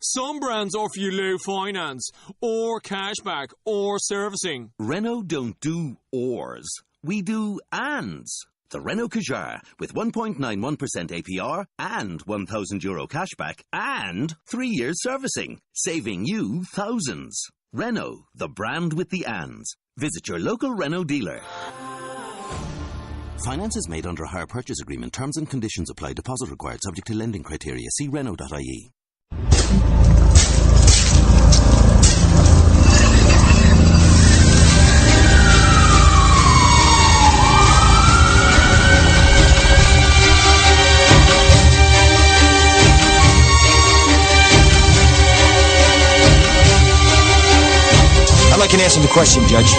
Some brands offer you low finance, or cashback, or servicing. Renault don't do ors. We do ands. The Renault Kadjar with 1.91% APR and €1,000 cashback and 3 years servicing, saving you thousands. Renault, the brand with the ands. Visit your local Renault dealer. Finance is made under a hire purchase agreement. Terms and conditions apply. Deposit required subject to lending criteria. See Renault.ie. I'd like an answer to the question, Judge.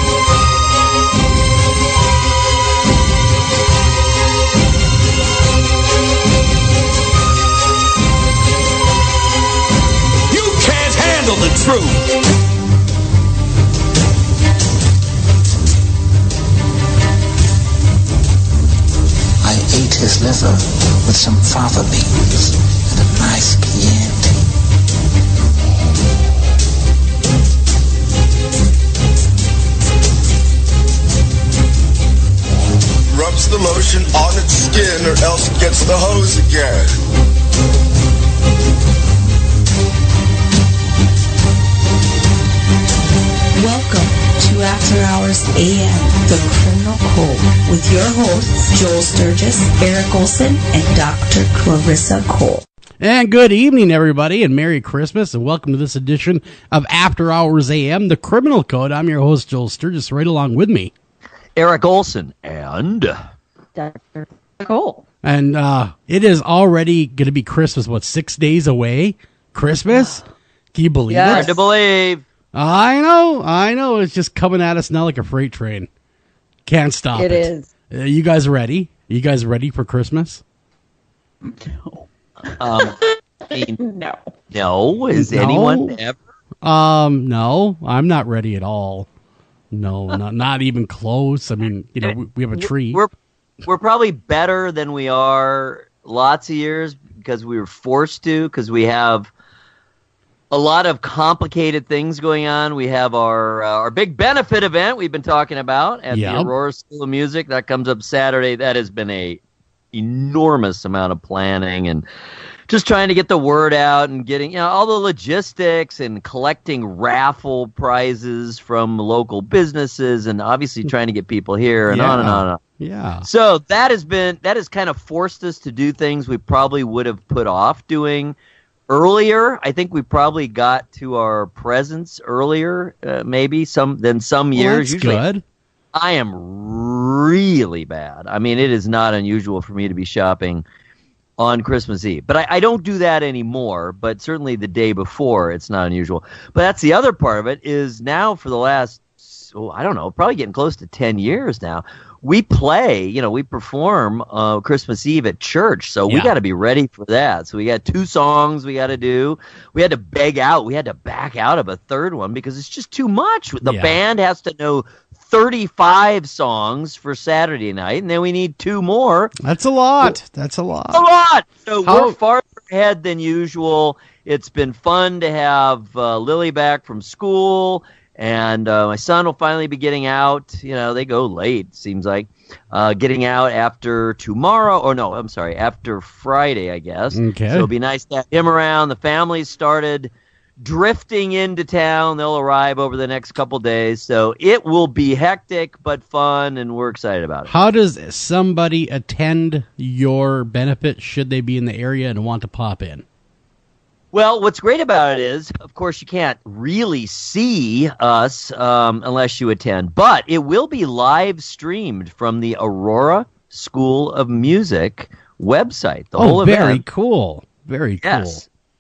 You can't handle the truth. I ate his liver with some fava beans and a nice Chianti. Rubs the lotion on its skin or else it gets the hose again. Welcome to After Hours AM, The Criminal Code, with your hosts, Joel Sturgis, Eric Olsen, and Dr. Clarissa Cole. And good evening, everybody, and Merry Christmas, and welcome to this edition of After Hours AM, The Criminal Code. I'm your host, Joel Sturgis, right along with me, Eric Olsen, and Dr. Cole. And it is already going to be Christmas, 6 days away? Christmas? Can you believe it? Hard to believe. I know. It's just coming at us now like a freight train. Can't stop it. It is. You guys ready? You guys ready for Christmas? No. No. No? Is anyone ever? No. I'm not ready at all. No, not even close. I mean, we have a tree. We're probably better than we are lots of years because we were forced to, because we have a lot of complicated things going on. We have our big benefit event we've been talking about at the Aurora School of Music. That comes up Saturday. That has been a enormous amount of planning and just trying to get the word out and getting all the logistics and collecting raffle prizes from local businesses and obviously trying to get people here and on and on and on. Yeah. So that has kind of forced us to do things we probably would have put off doing earlier. I think we probably got to our presents earlier, maybe than some years. That's usually good. I am really bad. I mean, it is not unusual for me to be shopping on Christmas Eve. But I don't do that anymore, but certainly the day before, it's not unusual. But that's the other part of it is now for the last, probably getting close to 10 years now, we we perform Christmas Eve at church, so we got to be ready for that. So we got 2 songs we got to do. We had to back out of a third one because it's just too much. The band has to know 35 songs for Saturday night, and then we need 2 more. That's a lot. So we're farther ahead than usual. It's been fun to have Lily back from school, and my son will finally be getting out. They go late, seems like. Getting out after after Friday, I guess. Okay. So it'll be nice to have him around. The family's started drifting into town. They'll arrive over the next couple days, so it will be hectic but fun, and we're excited about it. How does somebody attend your benefit should they be in the area and want to pop in? Well, what's great about it is, of course, you can't really see us unless you attend, but it will be live streamed from the Aurora School of Music website. The whole event. Very cool. Very cool.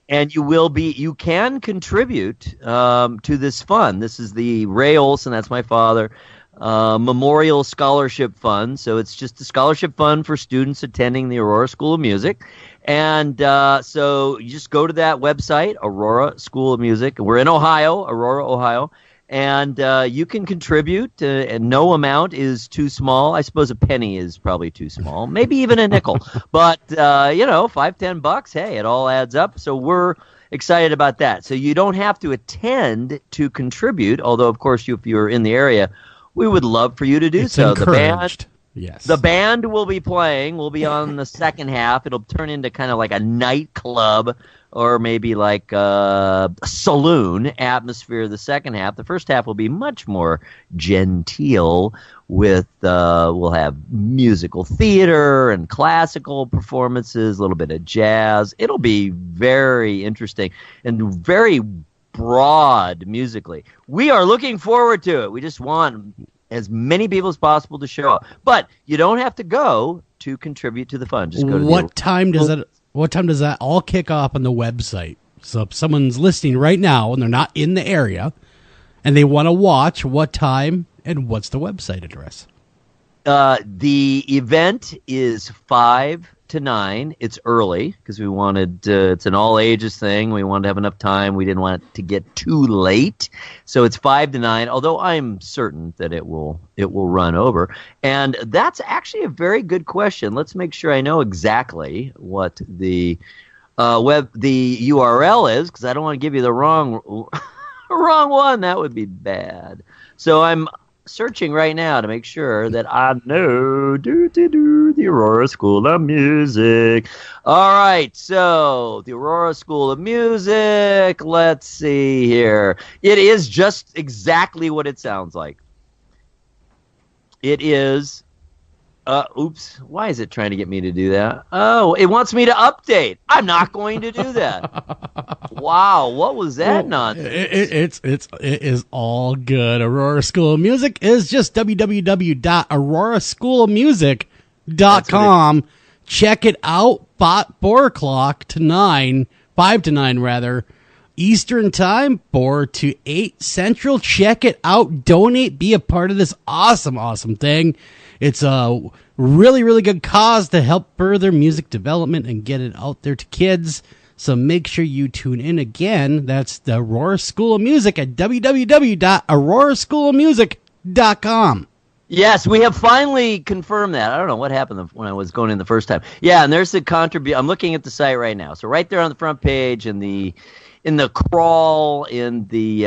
And you can contribute to this fund. This is the Ray Olsen, that's my father, Memorial Scholarship Fund. So it's just a scholarship fund for students attending the Aurora School of Music. And so you just go to that website, Aurora School of Music. We're in Ohio, Aurora, Ohio. And you can contribute, and no amount is too small. I suppose a penny is probably too small, maybe even a nickel. But, $5-10, hey, it all adds up. So we're excited about that. So you don't have to attend to contribute, although, of course, if you're in the area, we would love for you to do so. Encouraged. Yes. The band will be playing. We'll be on the second half. It'll turn into kind of like a nightclub or maybe like a saloon atmosphere the second half. The first half will be much more genteel with, we'll have musical theater and classical performances, a little bit of jazz. It'll be very interesting and very broad musically. We are looking forward to it. We just want as many people as possible to show up. But you don't have to go to contribute to the fun. Just go to What time does that all kick off on the website? So if someone's listening right now and they're not in the area and they want to watch, what time and what's the website address? The event is 5 to 9. It's early because we wanted it's an all ages thing. We wanted to have enough time. We didn't want it to get too late, so it's 5 to 9. Although I'm certain that it will run over. And that's actually a very good question. Let's make sure I know exactly what the URL is, because I don't want to give you the wrong one. That would be bad. So I'm searching right now to make sure that I know the Aurora School of Music. All right, so the Aurora School of Music, let's see here. It is just exactly what it sounds like. It is, oops, why is it trying to get me to do that? Oh, it wants me to update. I'm not going to do that. Wow, what was that nonsense? It is all good. Aurora School of Music is just www.auroraschoolofmusic.com. Check it out. 4 o'clock to 9, 5 to 9 rather, Eastern Time, 4 to 8 Central. Check it out. Donate. Be a part of this awesome thing. It's a really, really good cause to help further music development and get it out there to kids. So make sure you tune in again. That's the Aurora School of Music at www.auroraschoolofmusic.com. Yes, we have finally confirmed that. I don't know what happened when I was going in the first time. Yeah, and there's the contribute. I'm looking at the site right now. So right there on the front page in the crawl, in the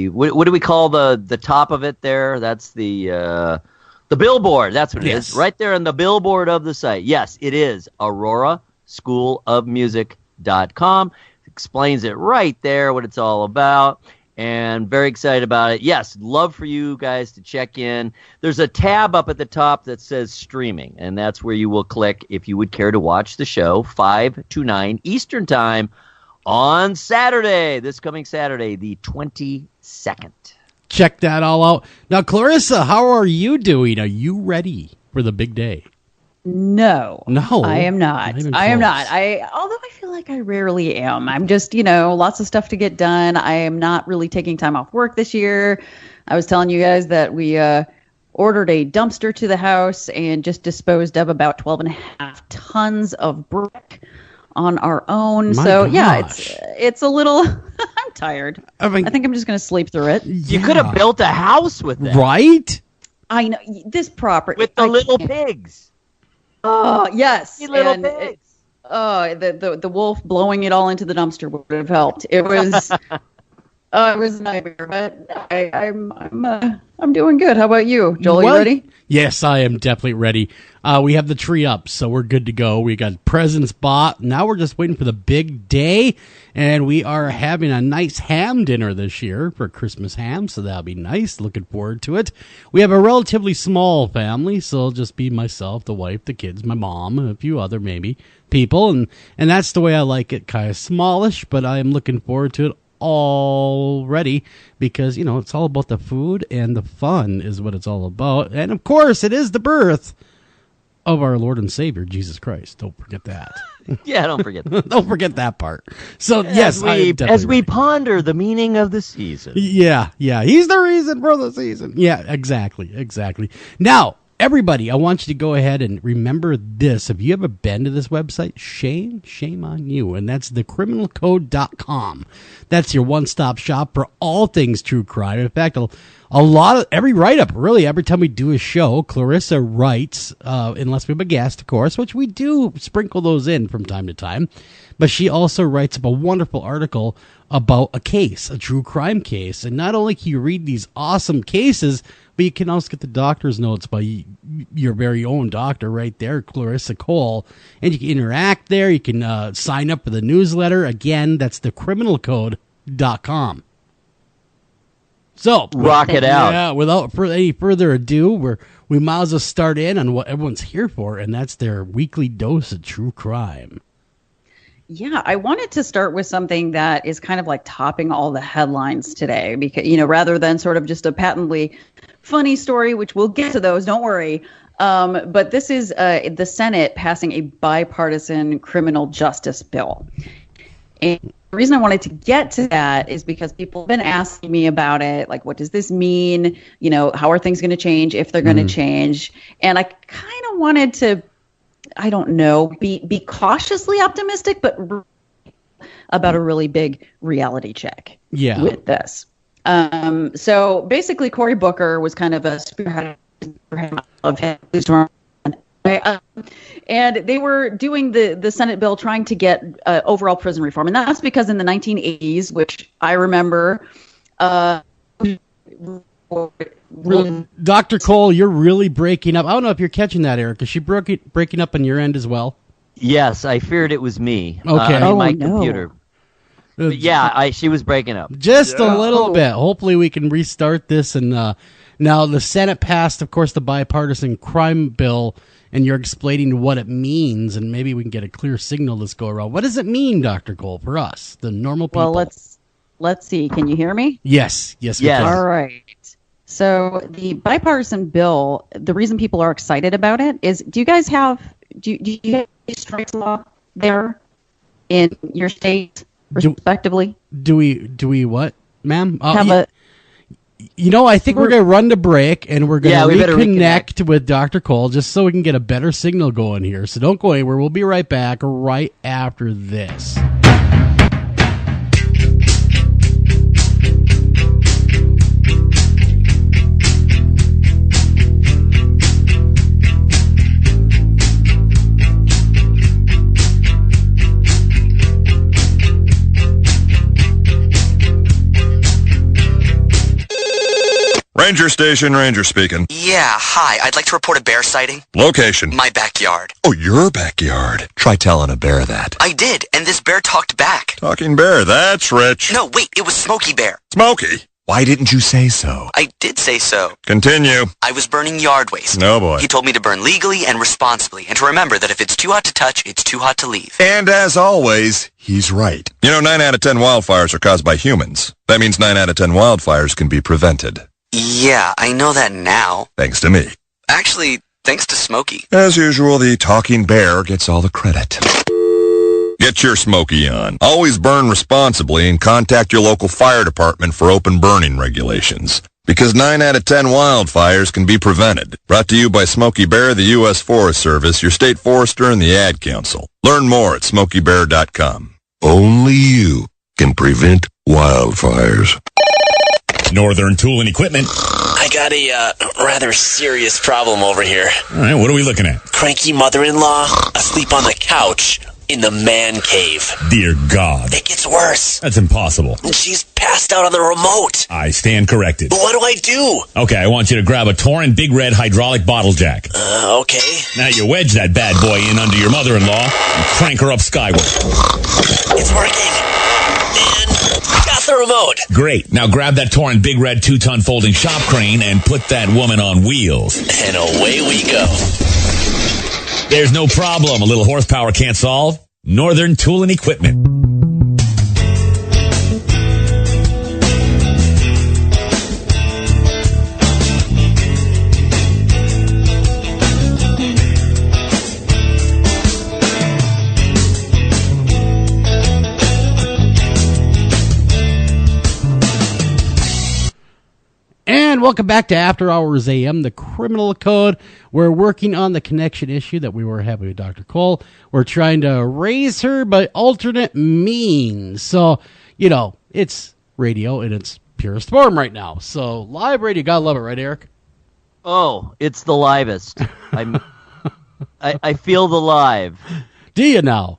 what do we call the top of it there? That's the billboard. That's what it is. Right there on the billboard of the site. Yes, it is auroraschoolofmusic.com. Explains it right there, what it's all about. And very excited about it. Yes, love for you guys to check in. There's a tab up at the top that says streaming, and that's where you will click if you would care to watch the show 5 to 9 Eastern Time on Saturday, this coming Saturday, the 22nd. Check that all out. Now, Clarissa, how are you doing? Are you ready for the big day? No, I am not. I am not. Although I feel like I rarely am. I'm just, lots of stuff to get done. I am not really taking time off work this year. I was telling you guys that we ordered a dumpster to the house and just disposed of about 12.5 tons of brick on our own. It's a little. I'm tired. I think I'm just going to sleep through it. You could have built a house with that, right? I know this property with the little pigs. Oh, yes. Little pigs. The wolf blowing it all into the dumpster would have helped. It was it was a nightmare, but I'm doing good. How about you, Joel? You ready? Yes, I am definitely ready. We have the tree up, so we're good to go. We got presents bought. Now we're just waiting for the big day, and we are having a nice ham dinner this year for Christmas ham, so that'll be nice. Looking forward to it. We have a relatively small family, so it'll just be myself, the wife, the kids, my mom, and a few other maybe people, and that's the way I like it, kind of smallish, but I am looking forward to it already because it's all about the food and the fun is what it's all about. And of course it is the birth of our Lord and Savior Jesus Christ. Don't forget that. Yeah, don't forget that. Don't forget that part. So yes, as we ponder the meaning of the season. Yeah, he's the reason for the season. Yeah, exactly. Now everybody, I want you to go ahead and remember this. If you ever been to this website, shame on you. And that's thecriminalcode.com. That's your one-stop shop for all things true crime. In fact, a lot of every write-up, really, every time we do a show, Clarissa writes, unless we have a guest, of course, which we do sprinkle those in from time to time. But she also writes up a wonderful article about a case, a true crime case. And not only can you read these awesome cases, but you can also get the doctor's notes by your very own doctor right there, Clarissa Cole. And you can interact there. You can sign up for the newsletter. Again, that's thecriminalcode.com. So, rock it out. Yeah, without any further ado, we might as well start in on what everyone's here for, and that's their weekly dose of true crime. Yeah, I wanted to start with something that is kind of like topping all the headlines today, because, rather than sort of just a patently funny story, which we'll get to those, don't worry. But this is the Senate passing a bipartisan criminal justice bill. And the reason I wanted to get to that is because people have been asking me about it. Like, what does this mean? How are things going to change if they're going to change? And I kind of wanted to, I don't know, be cautiously optimistic, but about a really big reality check with this. So basically, Cory Booker was kind of a spearhead of him. And they were doing the Senate bill trying to get overall prison reform. And that's because in the 1980s, which I remember, Dr. Cole, you're really breaking up. I don't know if you're catching that, Eric. Is she breaking up on your end as well? Yes, I feared it was me. Okay. My computer. Yeah, she was breaking up. Just a little bit. Hopefully we can restart this. And now the Senate passed, of course, the bipartisan crime bill, and you're explaining what it means, and maybe we can get a clear signal this go around. What does it mean, Dr. Cole, for us, the normal people? Well, let's see. Can you hear me? Yes, we can. All right. So the bipartisan bill, the reason people are excited about it is, do you guys have strikes law there in your state, respectively? Do we what, ma'am? I think we're going to run to break, and we're going to reconnect with Dr. Cole just so we can get a better signal going here. So don't go anywhere. We'll be right back right after this. Ranger Station, Ranger speaking. Yeah, hi. I'd like to report a bear sighting. Location. My backyard. Oh, your backyard. Try telling a bear that. I did, and this bear talked back. Talking bear, that's rich. No, wait, it was Smokey Bear. Smokey? Why didn't you say so? I did say so. Continue. I was burning yard waste. No, boy. He told me to burn legally and responsibly, and to remember that if it's too hot to touch, it's too hot to leave. And as always, he's right. 9 out of 10 wildfires are caused by humans. That means 9 out of 10 wildfires can be prevented. Yeah, I know that now. Thanks to me. Actually, thanks to Smokey. As usual, the talking bear gets all the credit. Get your Smokey on. Always burn responsibly and contact your local fire department for open burning regulations. Because 9 out of 10 wildfires can be prevented. Brought to you by Smokey Bear, the U.S. Forest Service, your state forester, and the Ad Council. Learn more at smokeybear.com. Only you can prevent wildfires. Northern Tool and Equipment. I got a rather serious problem over here. All right, what are we looking at? Cranky mother-in-law asleep on the couch in the man cave. Dear God. It gets worse. That's impossible. She's passed out on the remote. I stand corrected. What do I do? Okay, I want you to grab a Torin Big Red hydraulic bottle jack. Okay. Now you wedge that bad boy in under your mother-in-law and crank her up skyward. It's working. And got the remote. Great. Now grab that Torin Big Red 2-ton folding shop crane and put that woman on wheels. And away we go. There's no problem a little horsepower can't solve. Northern Tool and Equipment. And welcome back to After Hours AM, the criminal code. We're working on the connection issue that we were having with Dr. Cole. We're trying to raise her by alternate means. So, it's radio in its purest form right now. So, live radio, gotta love it, right, Eric? Oh, it's the livest. I feel the live. Do you now?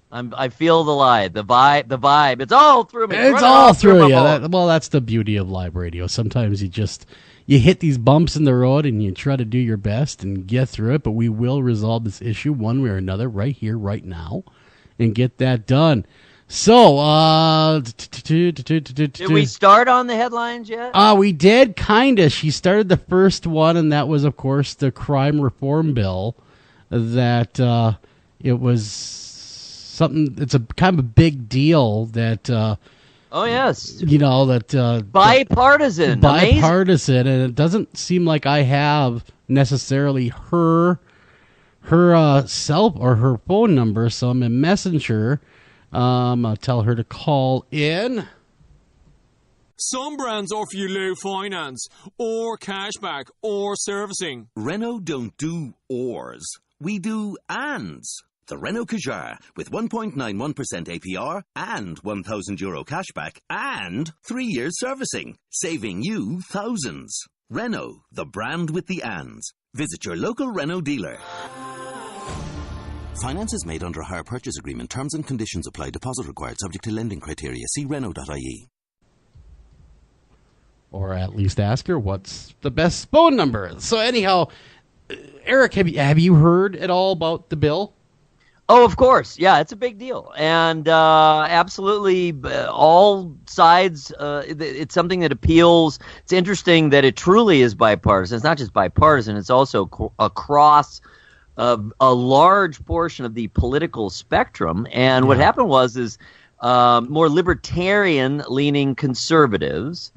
I feel the live, the vibe. It's all through me. It's all through you. That's the beauty of live radio. Sometimes you hit these bumps in the road and you try to do your best and get through it. But we will resolve this issue one way or another right here, right now, and get that done. So, did we start on the headlines yet? We did, kinda. She started the first one, and that was, of course, the crime reform bill. That it was. It's a kind of a big deal that oh yes, that bipartisan, and it doesn't seem like I have necessarily her cell or her phone number, so I'm a messenger. I'll tell her to call in. Some brands offer you low finance, or cashback, or servicing. Renault don't do ors. We do ands. The Renault Kadjar with 1.91% APR and €1,000 cashback and 3 years servicing, saving you thousands. Renault, the brand with the ands. Visit your local Renault dealer. Finance is made under a hire purchase agreement. Terms and conditions apply. Deposit required subject to lending criteria. See Renault.ie. Or at least ask her what's the best phone number. So anyhow, Eric, have you heard at all about the bill? Oh, of course. Yeah, it's a big deal. And absolutely all sides, it's something that appeals. It's interesting that it truly is bipartisan. It's not just bipartisan. It's also across a large portion of the political spectrum. And what happened is more libertarian-leaning conservatives,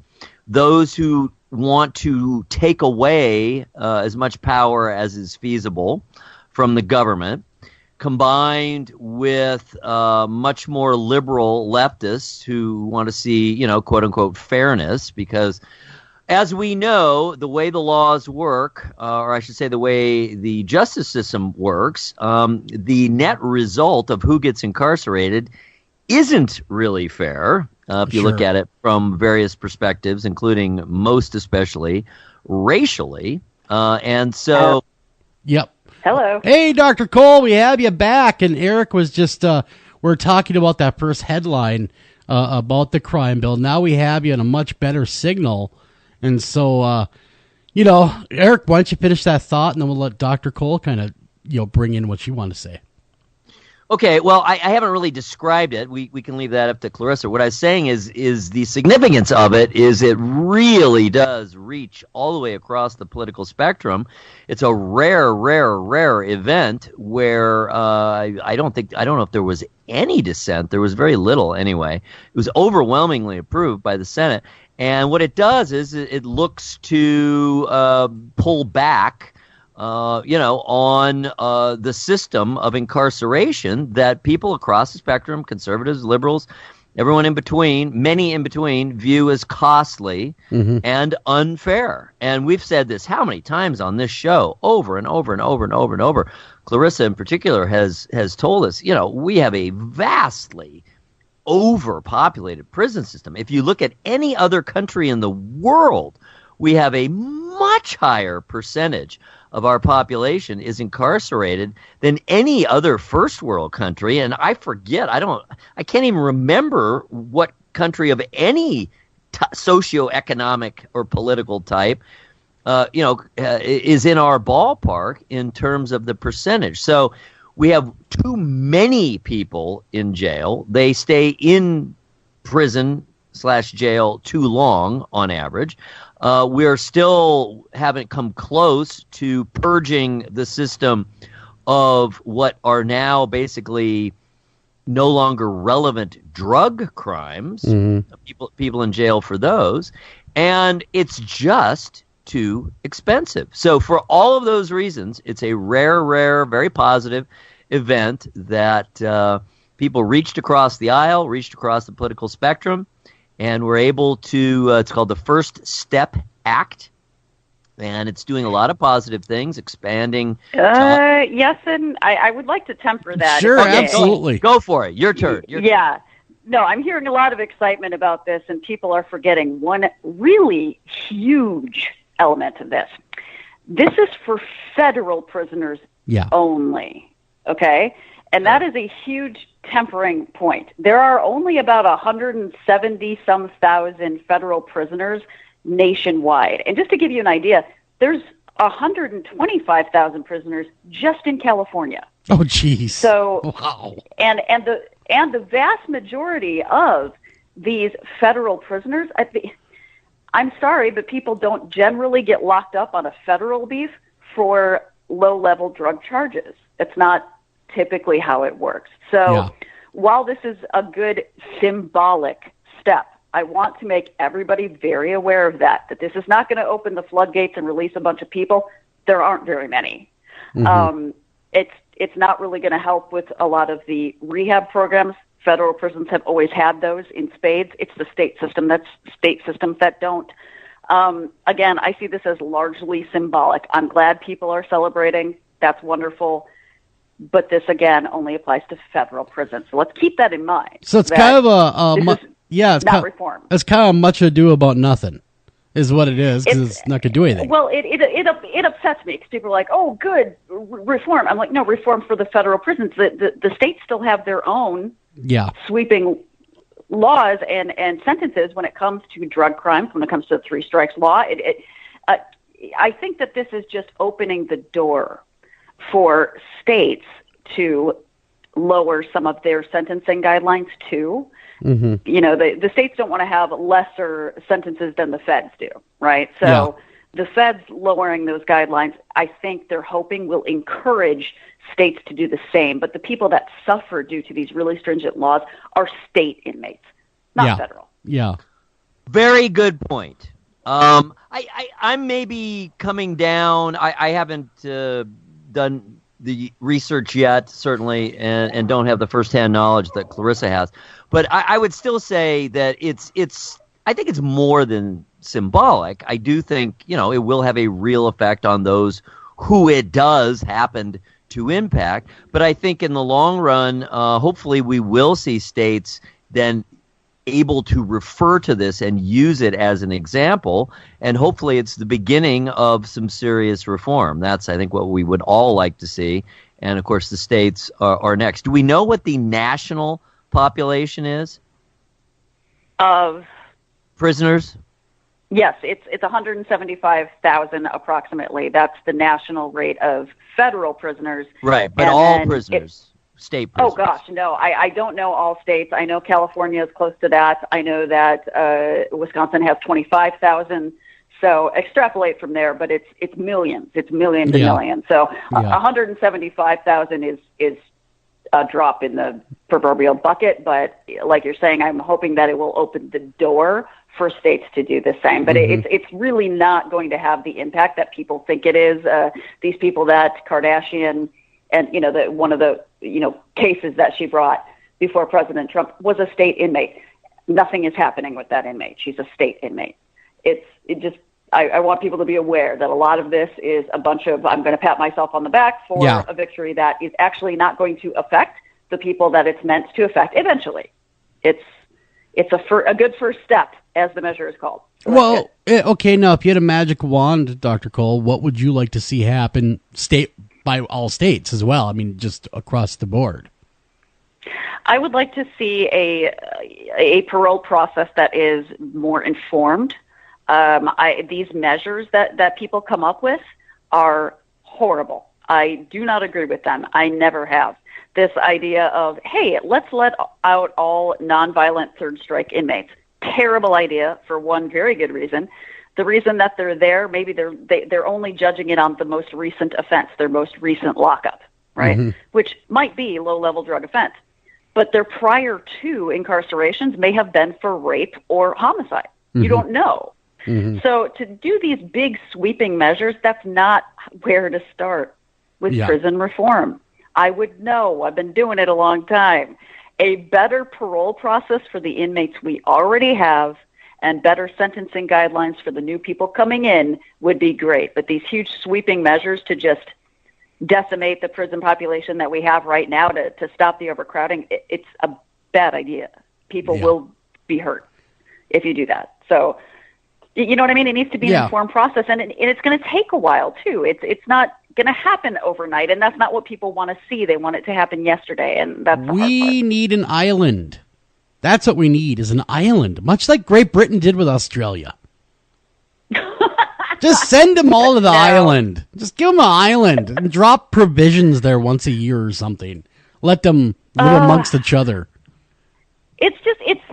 those who want to take away as much power as is feasible from the government, combined with much more liberal leftists who want to see, quote unquote, fairness, because as we know, the way the laws work, or I should say the way the justice system works, the net result of who gets incarcerated isn't really fair. If you look at it from various perspectives, including most especially racially. And so. Yep. Hello. Hey, Dr. Cole, we have you back. And Eric was just, we're talking about that first headline about the crime bill. Now we have you in a much better signal. And so, Eric, why don't you finish that thought, and then we'll let Dr. Cole kind of, bring in what she wanted to say. Okay, well, I haven't really described it. We can leave that up to Clarissa. What I was saying is the significance of it is it really does reach all the way across the political spectrum. It's a rare event where I don't know if there was any dissent. There was very little anyway. It was overwhelmingly approved by the Senate. And what it does is it looks to pull back on the system of incarceration that people across the spectrum, conservatives, liberals, everyone in between, many in between, view as costly and unfair. And we've said this how many times on this show, over and over and over and over and over. Clarissa in particular has told us, we have a vastly overpopulated prison system. If you look at any other country in the world, we have a much higher percentage of our population is incarcerated than any other first world country. And I forget, I can't even remember what country of any socioeconomic or political type, is in our ballpark in terms of the percentage. So we have too many people in jail. They stay in prison / jail too long on average. We're still haven't come close to purging the system of what are now basically no longer relevant drug crimes. People in jail for those. And it's just too expensive. So for all of those reasons, it's a rare, very positive event that people reached across the aisle, reached across the political spectrum, and we're able to, it's called the First Step Act. And it's doing a lot of positive things, expanding. Yes, and I would like to temper that. Sure, absolutely. Go for it. Your turn. Yeah. No, I'm hearing a lot of excitement about this, and people are forgetting one really huge element of this. This is for federal prisoners only, okay? And that is a huge tempering point. There are only about 170-some thousand federal prisoners nationwide. And just to give you an idea, there's 125,000 prisoners just in California. Oh, geez. So, wow. And the vast majority of these federal prisoners, I'm sorry, but people don't generally get locked up on a federal beef for low-level drug charges. It's not typically how it works. So while this is a good symbolic step, I want to make everybody very aware of that this is not going to open the floodgates and release a bunch of people. There aren't very many. Mm-hmm. It's not really going to help with a lot of the rehab programs. Federal prisons have always had those in spades. It's the state systems that don't. Again, I see this as largely symbolic. I'm glad people are celebrating. That's wonderful. But this, again, only applies to federal prisons. So let's keep that in mind. So it's kind of it's not reform. It's kind of much ado about nothing, is what it is, because it's not going to do anything. Well, it upsets me because people are like, "Oh, good reform." I'm like, no, reform for the federal prisons. The states still have their own sweeping laws and sentences when it comes to drug crimes, when it comes to the three strikes law. I think that this is just opening the door for states to lower some of their sentencing guidelines too. Mm-hmm. You know, the states don't want to have lesser sentences than the feds do, right? So the feds lowering those guidelines, I think they're hoping will encourage states to do the same. But the people that suffer due to these really stringent laws are state inmates, not federal. Yeah. Very good point. I'm maybe coming down. I haven't done the research yet, certainly, and don't have the firsthand knowledge that Clarissa has. But I would still say that I think it's more than symbolic. I do think, it will have a real effect on those who it does happen to impact. But I think in the long run, hopefully we will see states then able to refer to this and use it as an example, and hopefully it's the beginning of some serious reform. That's, I think, what we would all like to see, and of course the states are next. Do we know what the national population is of prisoners? Yes, it's 175,000 approximately. That's the national rate of federal prisoners. Right, but all prisoners. State prisoners. Oh, gosh, no. I don't know all states. I know California is close to that. I know that Wisconsin has 25,000. So extrapolate from there, but it's millions. It's millions and millions. So 175,000 is a drop in the proverbial bucket. But like you're saying, I'm hoping that it will open the door for states to do the same. But it's really not going to have the impact that people think it is. These people that Kardashian and, one of the, cases that she brought before President Trump was a state inmate. Nothing is happening with that inmate. She's a state inmate. I want people to be aware that a lot of this is a bunch of, I'm going to pat myself on the back for a victory that is actually not going to affect the people that it's meant to affect eventually. It's a good first step, as the measure is called. So okay, now if you had a magic wand, Dr. Cole, what would you like to see happen by all states as well? I mean, just across the board. I would like to see a parole process that is more informed. These measures that people come up with are horrible. I do not agree with them. I never have. This idea of, hey, let's let out all nonviolent third strike inmates. Terrible idea for one very good reason. The reason that they're there, maybe they're only judging it on the most recent offense, their most recent lockup, right? Mm-hmm. Which might be low-level drug offense. But their prior to incarcerations may have been for rape or homicide. Mm-hmm. You don't know. Mm-hmm. So to do these big sweeping measures, that's not where to start with prison reform. I would know. I've been doing it a long time. A better parole process for the inmates we already have, and better sentencing guidelines for the new people coming in would be great. But these huge sweeping measures to just decimate the prison population that we have right now to stop the overcrowding, it's a bad idea. People will be hurt if you do that. So, you know what I mean? It needs to be an informed process, and it's going to take a while, too. It's not going to happen overnight, and that's not what people want to see. They want it to happen yesterday, and that's the hard part. We need an island. That's what we need, is an island, much like Great Britain did with Australia. Just send them all to the island. Just give them an island and drop provisions there once a year or something. Let them live amongst each other. It's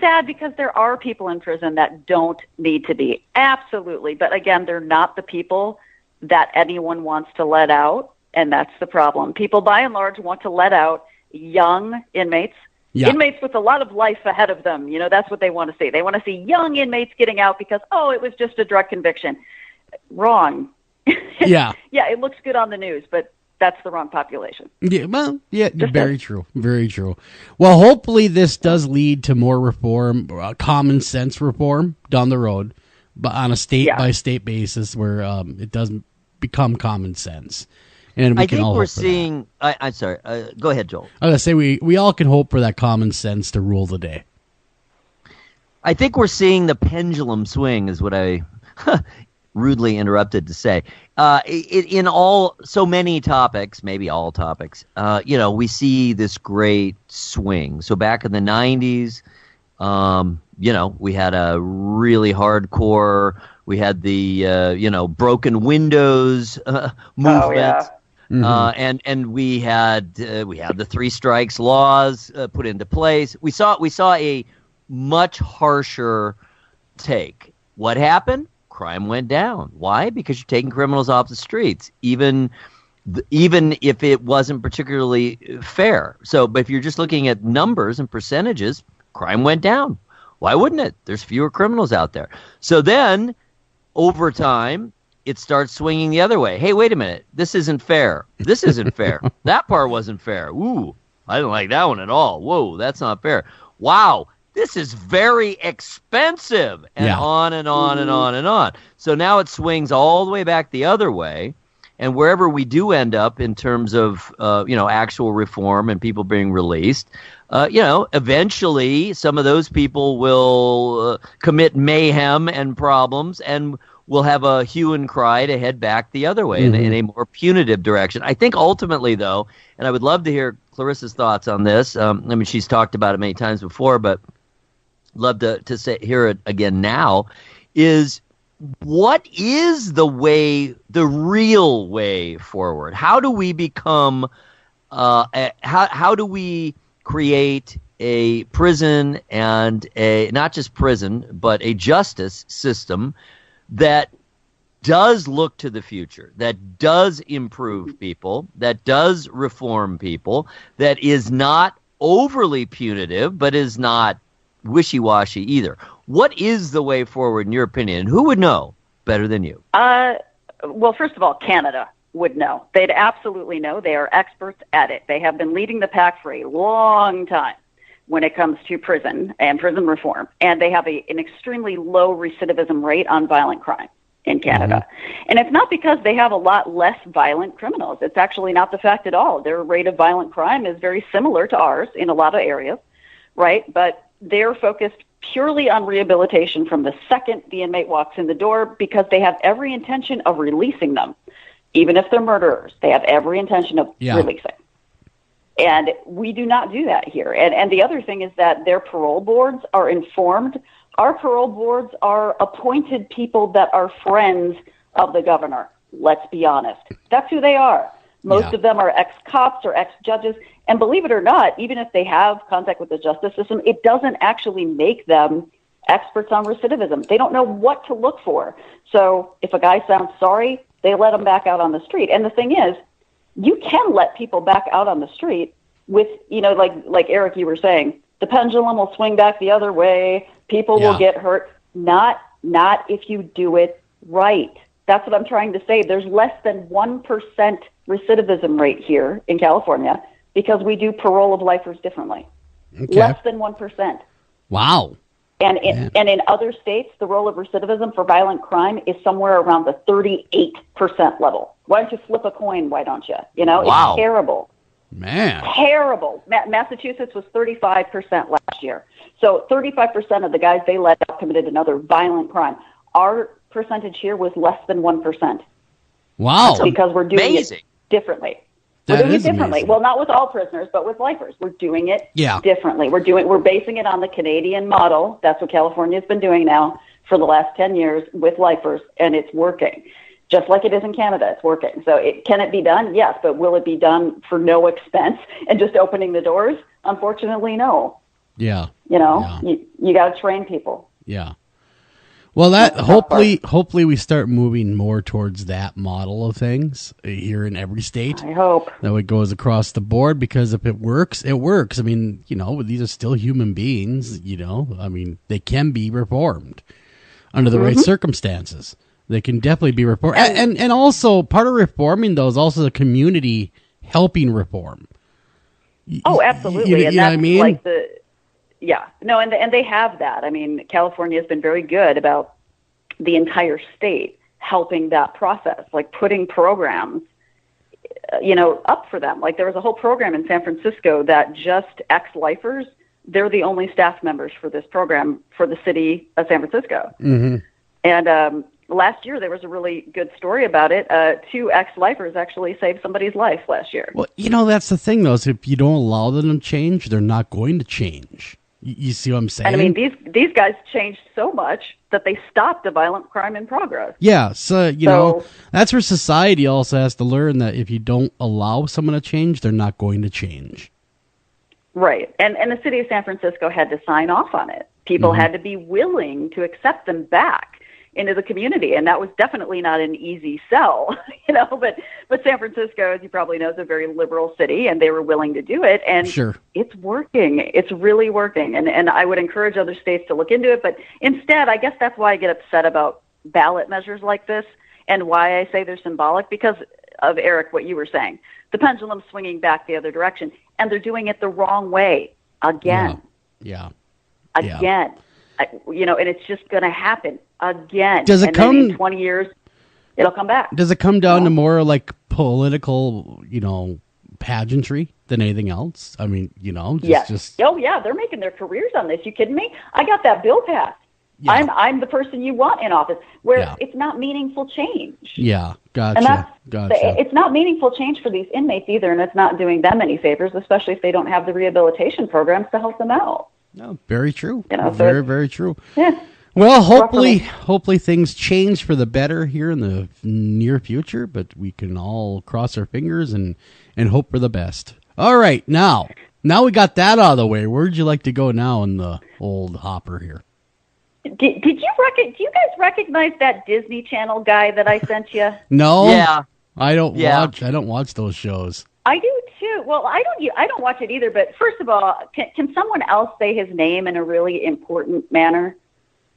sad because there are people in prison that don't need to be. Absolutely. But again, they're not the people that anyone wants to let out. And that's the problem. People by and large want to let out young inmates. Yeah. Inmates with a lot of life ahead of them. You know, that's what they want to see. They want to see young inmates getting out because, it was just a drug conviction. Wrong. Yeah. Yeah, it looks good on the news, but that's the wrong population. Yeah, well, very true. Very true. Well, hopefully this does lead to more reform, common sense reform down the road, but on a state-by-state basis where it doesn't become common sense. And I think we're seeing... I'm sorry. Go ahead, Joel. I was going to say, we all can hope for that common sense to rule the day. I think we're seeing the pendulum swing, is what I... rudely interrupted to say, in so many topics, maybe all topics, we see this great swing. So back in the 90s, we had a really hardcore, we had the, broken windows movement. Oh, yeah. Mm-hmm. And we had the 3 strikes laws put into place. We saw a much harsher take. What happened? Crime went down. Why? Because you're taking criminals off the streets, even if it wasn't particularly fair. So, but if you're just looking at numbers and percentages, crime went down. Why wouldn't it? There's fewer criminals out there. So then, over time, it starts swinging the other way. Hey, wait a minute. This isn't fair. This isn't fair. That part wasn't fair. Ooh, I didn't like that one at all. Whoa, that's not fair. Wow. This is very expensive, and on and on and on and on. So now it swings all the way back the other way, and wherever we do end up in terms of actual reform and people being released, eventually some of those people will commit mayhem and problems, and we'll have a hue and cry to head back the other way in a more punitive direction. I think ultimately, though, and I would love to hear Clarissa's thoughts on this. She's talked about it many times before, but love to hear it again now, is what is the real way forward? How do we become, how do we create a prison and not just prison, but a justice system that does look to the future, that does improve people, that does reform people, that is not overly punitive, but is not wishy-washy either? What is the way forward in your opinion? And who would know better than you? Well, first of all, Canada would know. They'd absolutely know. They are experts at it. They have been leading the pack for a long time when it comes to prison and prison reform. And they have an extremely low recidivism rate on violent crime in Canada. Mm-hmm. And it's not because they have a lot less violent criminals. It's actually not the fact at all. Their rate of violent crime is very similar to ours in a lot of areas, right? But they're focused purely on rehabilitation from the second the inmate walks in the door, because they have every intention of releasing them. Even if they're murderers, they have every intention of releasing. And we do not do that here. And the other thing is that their parole boards are informed. Our parole boards are appointed people that are friends of the governor. Let's be honest. That's who they are. Most of them are ex-cops or ex-judges. And believe it or not, even if they have contact with the justice system, it doesn't actually make them experts on recidivism. They don't know what to look for. So if a guy sounds sorry, they let him back out on the street. And the thing is, you can let people back out on the street with, like Eric, you were saying, the pendulum will swing back the other way. People will get hurt. Not if you do it right. That's what I'm trying to say. There's less than 1% recidivism rate here in California because we do parole of lifers differently. Okay. Less than 1%. Wow. And in other states, the role of recidivism for violent crime is somewhere around the 38% level. Why don't you flip a coin? Why don't you? Wow. It's terrible. Man. Terrible. Massachusetts was 35% last year. So 35% of the guys they let out committed another violent crime. Our percentage here was less than 1%. Wow. That's because we're doing it differently. We're doing it differently. Amazing. Well, not with all prisoners, but with lifers. We're doing it Yeah. differently. We're basing it on the Canadian model. That's what California's been doing now for the last 10 years with lifers, and it's working. Just like it is in Canada, it's working. So can it be done? Yes, but will it be done for no expense and just opening the doors? Unfortunately, no. Yeah. You got to train people. Yeah. Well, that hopefully we start moving more towards that model of things here in every state. I hope that it goes across the board, because if it works, it works. I mean, these are still human beings. I mean, they can be reformed under the right circumstances. They can definitely be reformed, and also part of reforming though is also the community helping reform. Oh, absolutely, You know what I mean? Like and they have that. I mean, California has been very good about the entire state helping that process, like putting programs, up for them. Like there was a whole program in San Francisco that just ex-lifers, they're the only staff members for this program for the city of San Francisco. Mm-hmm. And last year there was a really good story about it. 2 ex-lifers actually saved somebody's life last year. Well, that's the thing though, is if you don't allow them to change, they're not going to change. You see what I'm saying? And I mean, these guys changed so much that they stopped a violent crime in progress. Yeah, so that's where society also has to learn that if you don't allow someone to change, they're not going to change. Right, and the city of San Francisco had to sign off on it. People had to be willing to accept them back into the community, and that was definitely not an easy sell, but San Francisco, as you probably know, is a very liberal city, and they were willing to do it, and It's working. It's really working, and I would encourage other states to look into it, but instead, I guess that's why I get upset about ballot measures like this, and why I say they're symbolic, because of, Eric, what you were saying. The pendulum's swinging back the other direction, and they're doing it the wrong way again. Yeah. Again. And it's just going to happen again. Does it come in 20 years? It'll come back. Does it come down to more like political, pageantry than anything else? I mean, just. Oh yeah, they're making their careers on this. You kidding me? I got that bill passed. Yeah. I'm the person you want in office, where it's not meaningful change. Yeah, gotcha. And it's not meaningful change for these inmates either, and it's not doing them any favors, especially if they don't have the rehabilitation programs to help them out. No, very true. Very, very true. Yeah. Well, hopefully things change for the better here in the near future, but we can all cross our fingers and hope for the best. All right, now we got that out of the way. Where'd you like to go now in the old hopper here? Do you guys recognize that Disney Channel guy that I sent you? No. Yeah. I don't watch those shows. I do too. Well, I don't watch it either. But first of all, can someone else say his name in a really important manner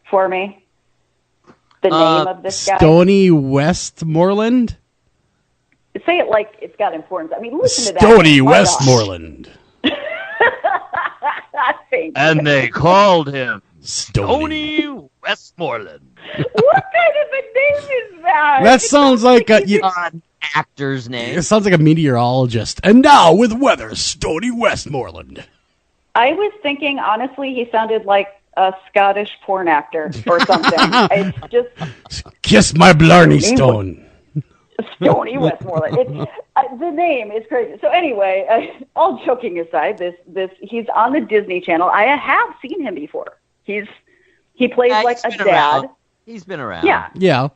for me? The name of this guy. Stony Westmoreland. Say it like it's got importance. I mean, listen to that. Stony Westmoreland. And they called him Stony Westmoreland. What kind of a name is that? That sounds like an actor's name. It sounds like a meteorologist. And now with weather, Stony Westmoreland. I was thinking, honestly, he sounded like a Scottish porn actor or something. It's just Kiss my Blarney Stone. Stony Westmoreland. The name is crazy. So anyway, all joking aside, this he's on the Disney Channel. I have seen him before. He plays like a dad. Around. He's been around. Yeah.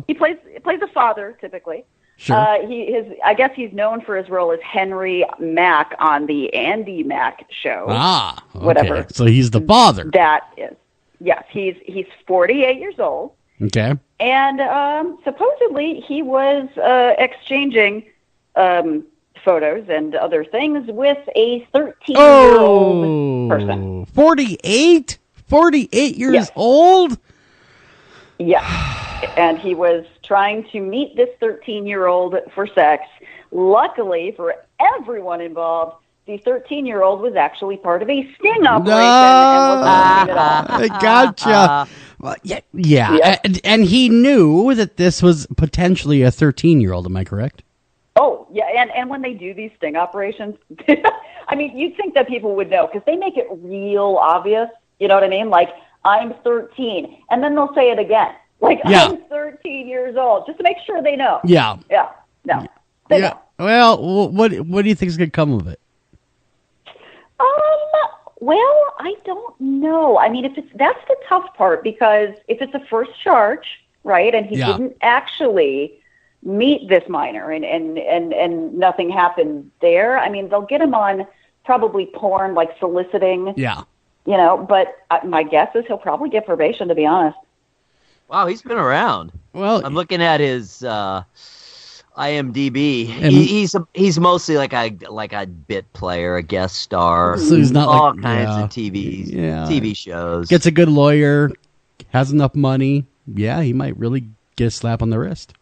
He plays a father typically. Sure. I guess he's known for his role as Henry Mack on the Andy Mack show. Okay. Whatever. So he's the father. That is. Yes, he's 48 years old. Okay. And supposedly he was exchanging photos and other things with a 13-year-old person. 48? 48 years old? Yeah. And he was trying to meet this 13-year-old for sex. Luckily for everyone involved, the 13-year-old was actually part of a sting operation and wasn't at all. I gotcha. Well, yeah. And he knew that this was potentially a 13-year-old. Am I correct? Oh, yeah, and when they do these sting operations, I mean, you'd think that people would know because they make it real obvious. You know what I mean? Like, I'm 13, and then they'll say it again. Like, I'm 13 years old, just to make sure they know. Yeah. Yeah. No. They don't. Well, what do you think is going to come of it? Well, I don't know. I mean, that's the tough part, because if it's a first charge, right, and he didn't actually meet this minor and nothing happened there, I mean, they'll get him on probably porn, like soliciting. Yeah. You know, but my guess is he'll probably get probation, to be honest. Wow, he's been around. Well, I'm looking at his IMDb. He's mostly like a bit player, a guest star. So he's not all kinds of TV shows. Gets a good lawyer, has enough money. Yeah, he might really get a slap on the wrist.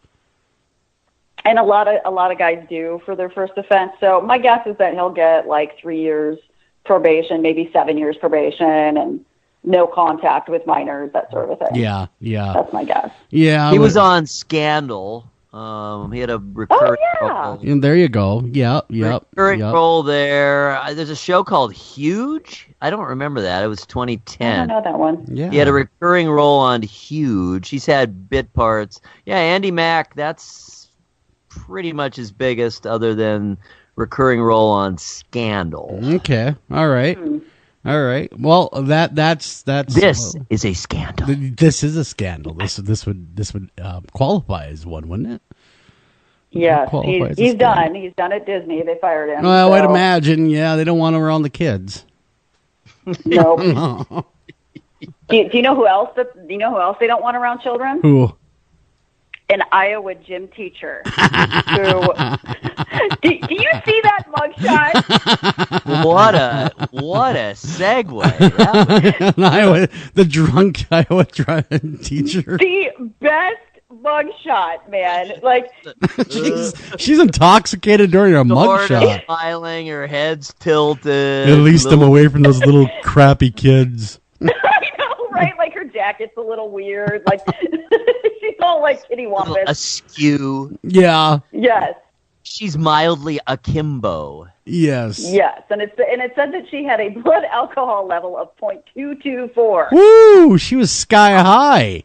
And a lot of guys do for their first offense. So my guess is that he'll get like 3 years probation, maybe 7 years probation, and no contact with minors, that sort of thing. Yeah. That's my guess. Yeah. He was on Scandal. He had a recurring role. And there you go. Yep. Recurring role there. There's a show called Huge. I don't remember that. It was 2010. I don't know that one. Yeah. He had a recurring role on Huge. He's had bit parts. Yeah, Andy Mack, that's pretty much his biggest, other than recurring role on Scandal. Okay. All right. All right. Well, that's this is a scandal. This is a scandal. This would qualify as one, wouldn't it? Yes, he's done. He's done at Disney. They fired him. Well, I'd imagine. Yeah, they don't want him around the kids. Nope. No. Do you know who else? Do you know who else they don't want around children? Who? An Iowa gym teacher. Who? Do you see that mugshot? What a segue. The drunk Iowa teacher. The best mugshot, man. Like she's intoxicated during a mugshot. Smiling, her head's tilted. At least I'm away from those little crappy kids. I know, right? Like her jacket's a little weird. Like she's all like kitty wampus. Askew. Yeah. Yes. She's mildly akimbo. Yes. Yes, and it said that she had a blood alcohol level of 0.224. Woo! She was sky high.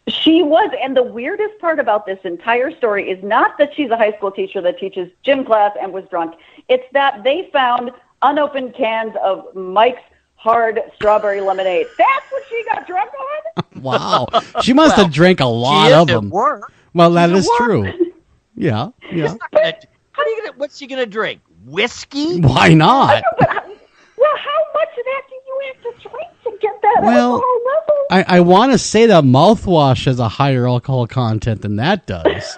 She was, and the weirdest part about this entire story is not that she's a high school teacher that teaches gym class and was drunk. It's that they found unopened cans of Mike's Hard Strawberry Lemonade. That's what she got drunk on? Wow. She must have drank a lot of them. Well, that is true. Yeah. What's she gonna drink? Whiskey? Why not? Well, how much of that do you have to drink to get that alcohol level? I want to say that mouthwash has a higher alcohol content than that does.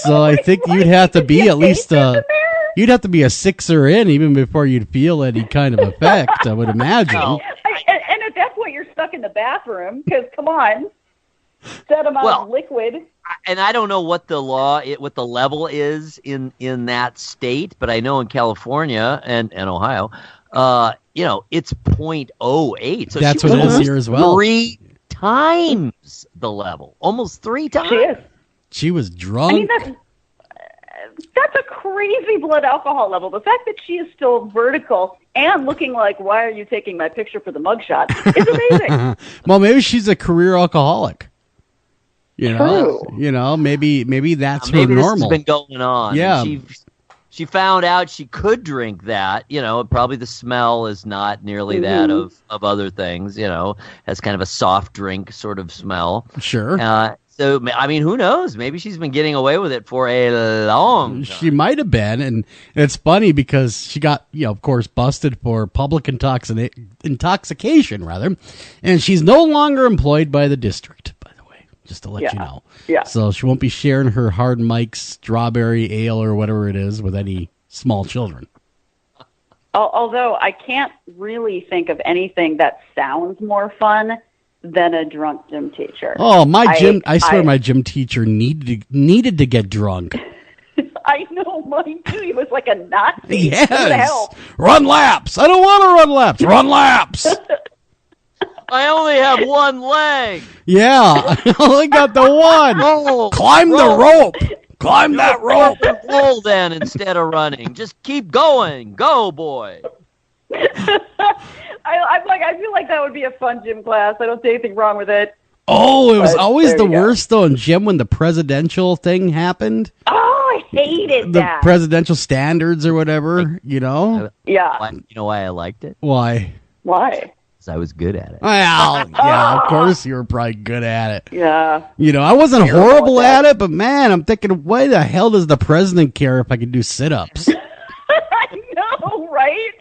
So I think you'd have to be at least you'd have to be a sixer in even before you'd feel any kind of effect, I would imagine. And at that point, you're stuck in the bathroom because, come on, set amount of liquid. And I don't know what the level is in that state, but I know in California and Ohio, it's 0.08. So that's what it is here as well. 3 times the level, almost 3 times. She is. She was drunk. I mean, that's a crazy blood alcohol level. The fact that she is still vertical and looking like, why are you taking my picture for the mugshot, is amazing. Well, maybe she's a career alcoholic. True. Maybe that's her maybe normal. This has been going on. Yeah. She found out she could drink that. Probably the smell is not nearly that of other things. Has kind of a soft drink sort of smell. Sure. So, I mean, who knows? Maybe she's been getting away with it for a long time. She might have been, and it's funny because she got, of course, busted for public intoxication, rather, and she's no longer employed by the district, by the way, just to let you know. Yeah. So she won't be sharing her Hard Mike's strawberry ale or whatever it is with any small children. Although I can't really think of anything that sounds more fun than a drunk gym teacher. Oh, I swear my gym teacher needed to get drunk. I know, mine too. He was like a Nazi. Yes. What the hell? Run laps. I don't want to run laps. Run laps. I only have one leg. Yeah, I only got the one. Climb the rope. Climb that rope. Roll then instead of running. Just keep going. Go, boy. I feel like that would be a fun gym class. I don't see anything wrong with it. Oh, it was always the worst, though, in gym when the presidential thing happened. Oh, I hated the that. Presidential standards or whatever, you know? Yeah. You know why I liked it? Why? Why? Because I was good at it. Well, yeah, of course you were probably good at it. Yeah. You know, I wasn't horrible at it, but man, I'm thinking, why the hell does the president care if I can do sit-ups? I know, right?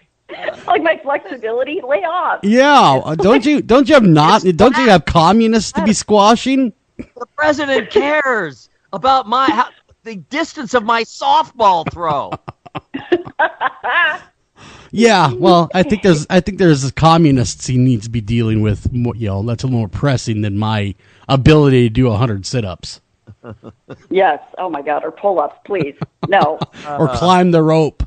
Like my flexibility, lay off. Yeah, don't you have communists to be squashing? The president cares about the distance of my softball throw. Yeah, well, I think there's communists he needs to be dealing with. You know, that's a little more pressing than my ability to do 100 sit-ups. Yes. Oh my God. Or pull-ups, please. No. Or climb the rope.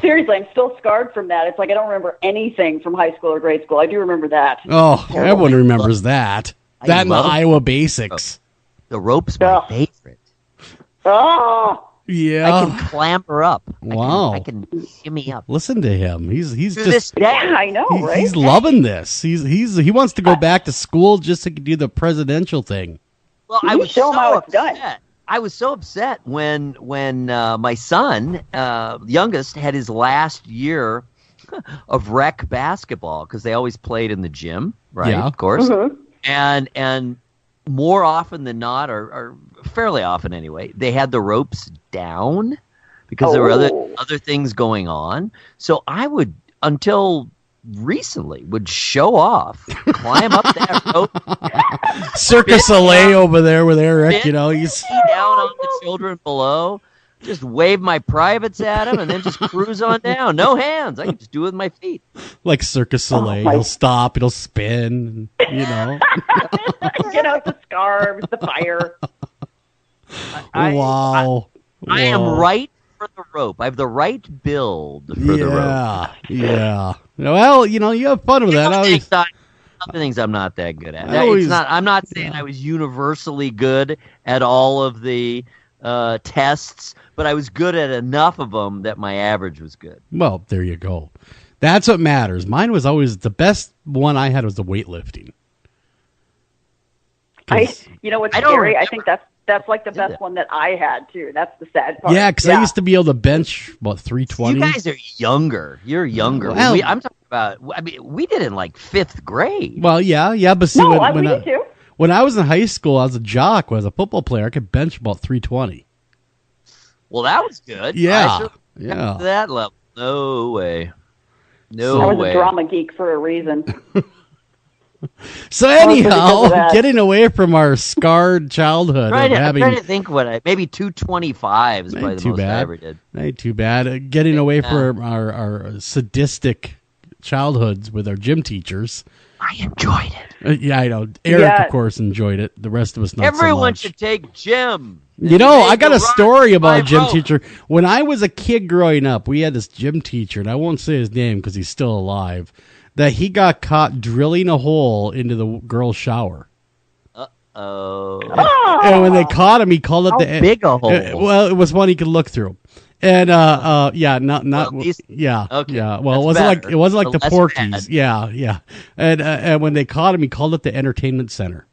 Seriously, I'm still scarred from that. It's like I don't remember anything from high school or grade school. I do remember that. Oh, everyone remembers that. That and the Iowa basics. The rope's my favorite. Oh. Yeah. I can clamber up. Wow. I can shimmy up. Listen to him. He's To just this day. Yeah, I know, right? he's loving this. He wants to go back to school just so he can do the presidential thing. Well, I was show him how it's done. upset. I was so upset when my son, youngest, had his last year of rec basketball because they always played in the gym, right? Yeah. Of course. Mm-hmm. And more often than not, or fairly often anyway, they had the ropes down because there were other things going on. So I would, until recently, would show off, climb up that rope. Circus Soleil over there with Eric, you know, he's down on the children below, just wave my privates at him, and then just cruise on down. No hands. I can just do it with my feet. like Circus Soleil. He'll stop, it'll spin, you know. Get out the scarves, the fire. Wow. I am right for the rope. I have the right build for the rope. Yeah. Well, you know, you have fun with that. Other things I'm not that good at. I'm not saying I was universally good at all of the tests, but I was good at enough of them that my average was good. Well, there you go. That's what matters. Mine was always the best one I had was the weightlifting. You know what's scary? I think that's like the best one that I had too. That's the sad part. Yeah, because I used to be able to bench about 320. You guys are younger. You're younger. Well, I'm talking about. I mean, we did it in like 5th grade. Well, yeah, but see, we did too. When I was in high school, I was a jock. When I was a football player, I could bench about 320. Well, that was good. Yeah, to that level. No way. I was a drama geek for a reason. So anyhow, getting away from our scarred childhood. I'm trying to think maybe 225 is probably the most I ever did. Ain't too bad. Getting away from our sadistic childhoods with our gym teachers. I enjoyed it. Yeah, I know. Eric, of course, enjoyed it. The rest of us not Everyone so much. should take gym. You know, I got a story about a gym teacher. When I was a kid growing up, we had this gym teacher, and I won't say his name because he's still alive, that he got caught drilling a hole into the girl's shower. Uh-oh. And when they caught him, he called it How big a hole? Well, it was one he could look through. And Well, okay. yeah. Well, it wasn't like the Porkies. Yeah. And when they caught him, he called it the entertainment center.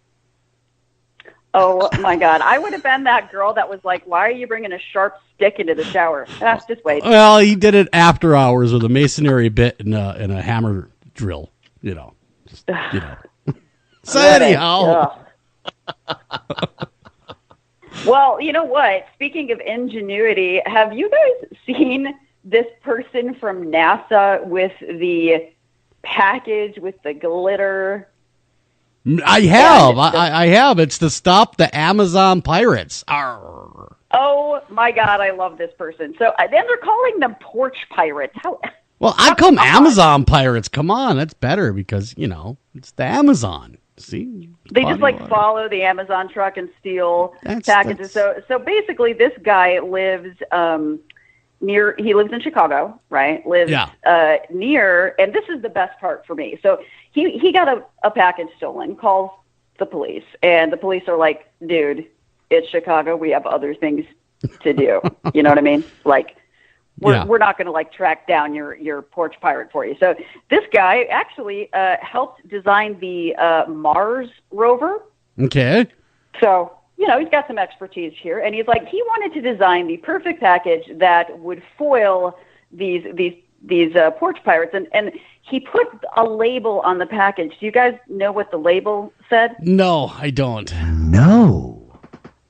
Oh my God! I would have been that girl that was like, "Why are you bringing a sharp stick into the shower?" Just wait. Well, he did it after hours with a masonry bit and a hammer drill. You know. So anyhow. Well, you know what? Speaking of ingenuity, have you guys seen this person from NASA with the package with the glitter? I have. I have. It's to stop the Amazon pirates. Arr. Oh, my God. I love this person. So then they're calling them porch pirates. Well, I call them Amazon pirates. Come on. That's better because, it's the Amazon. See? They just follow the Amazon truck and steal packages. So basically this guy lives he lives in Chicago, right? Lives near, and this is the best part for me. So he got a package stolen, calls the police, and the police are like, dude, it's Chicago. We have other things to do. You know what I mean? Like, we're not going to track down your porch pirate for you. So this guy actually helped design the Mars rover. Okay. So, he's got some expertise here, and he wanted to design the perfect package that would foil these porch pirates, and he put a label on the package. Do you guys know what the label said? No, I don't. No.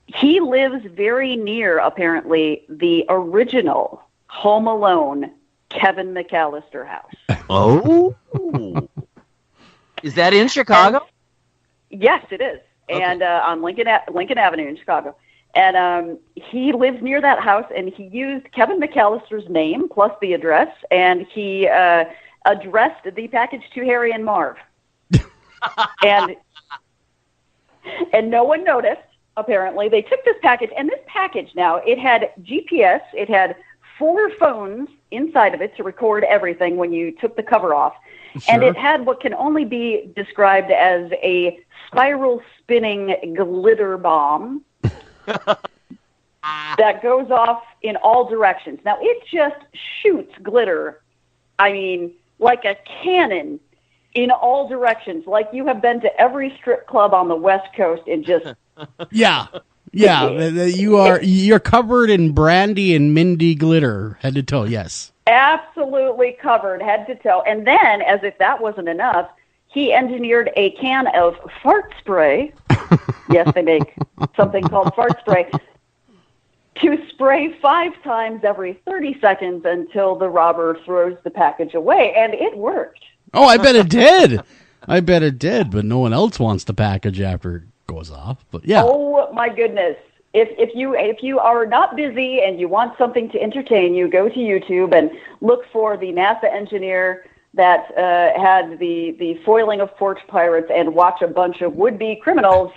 He lives very near, apparently, the original Home Alone Kevin McAllister house. Oh. Is that in Chicago? Yes, it is. Okay. And on Lincoln Avenue in Chicago. And he lives near that house, and he used Kevin McAllister's name plus the address, and he addressed the package to Harry and Marv. and no one noticed, apparently. They took this package, and this package now, it had GPS, it had 4 phones inside of it to record everything when you took the cover off. Sure. And it had what can only be described as a spiral spinning glitter bomb that goes off in all directions. Now, it just shoots glitter, like a cannon in all directions, like you have been to every strip club on the West Coast and just... Yeah, you're covered in Brandy and Mindy glitter, head to toe, yes. Absolutely covered, head to toe. And then, as if that wasn't enough, he engineered a can of fart spray. Yes, they make something called fart spray. To spray 5 times every 30 seconds until the robber throws the package away. And it worked. Oh, I bet it did. But no one else wants the package after it goes off. But yeah. Oh, my goodness. If you are not busy and you want something to entertain you, go to YouTube and look for the NASA engineer that had the foiling of porch pirates and watch a bunch of would-be criminals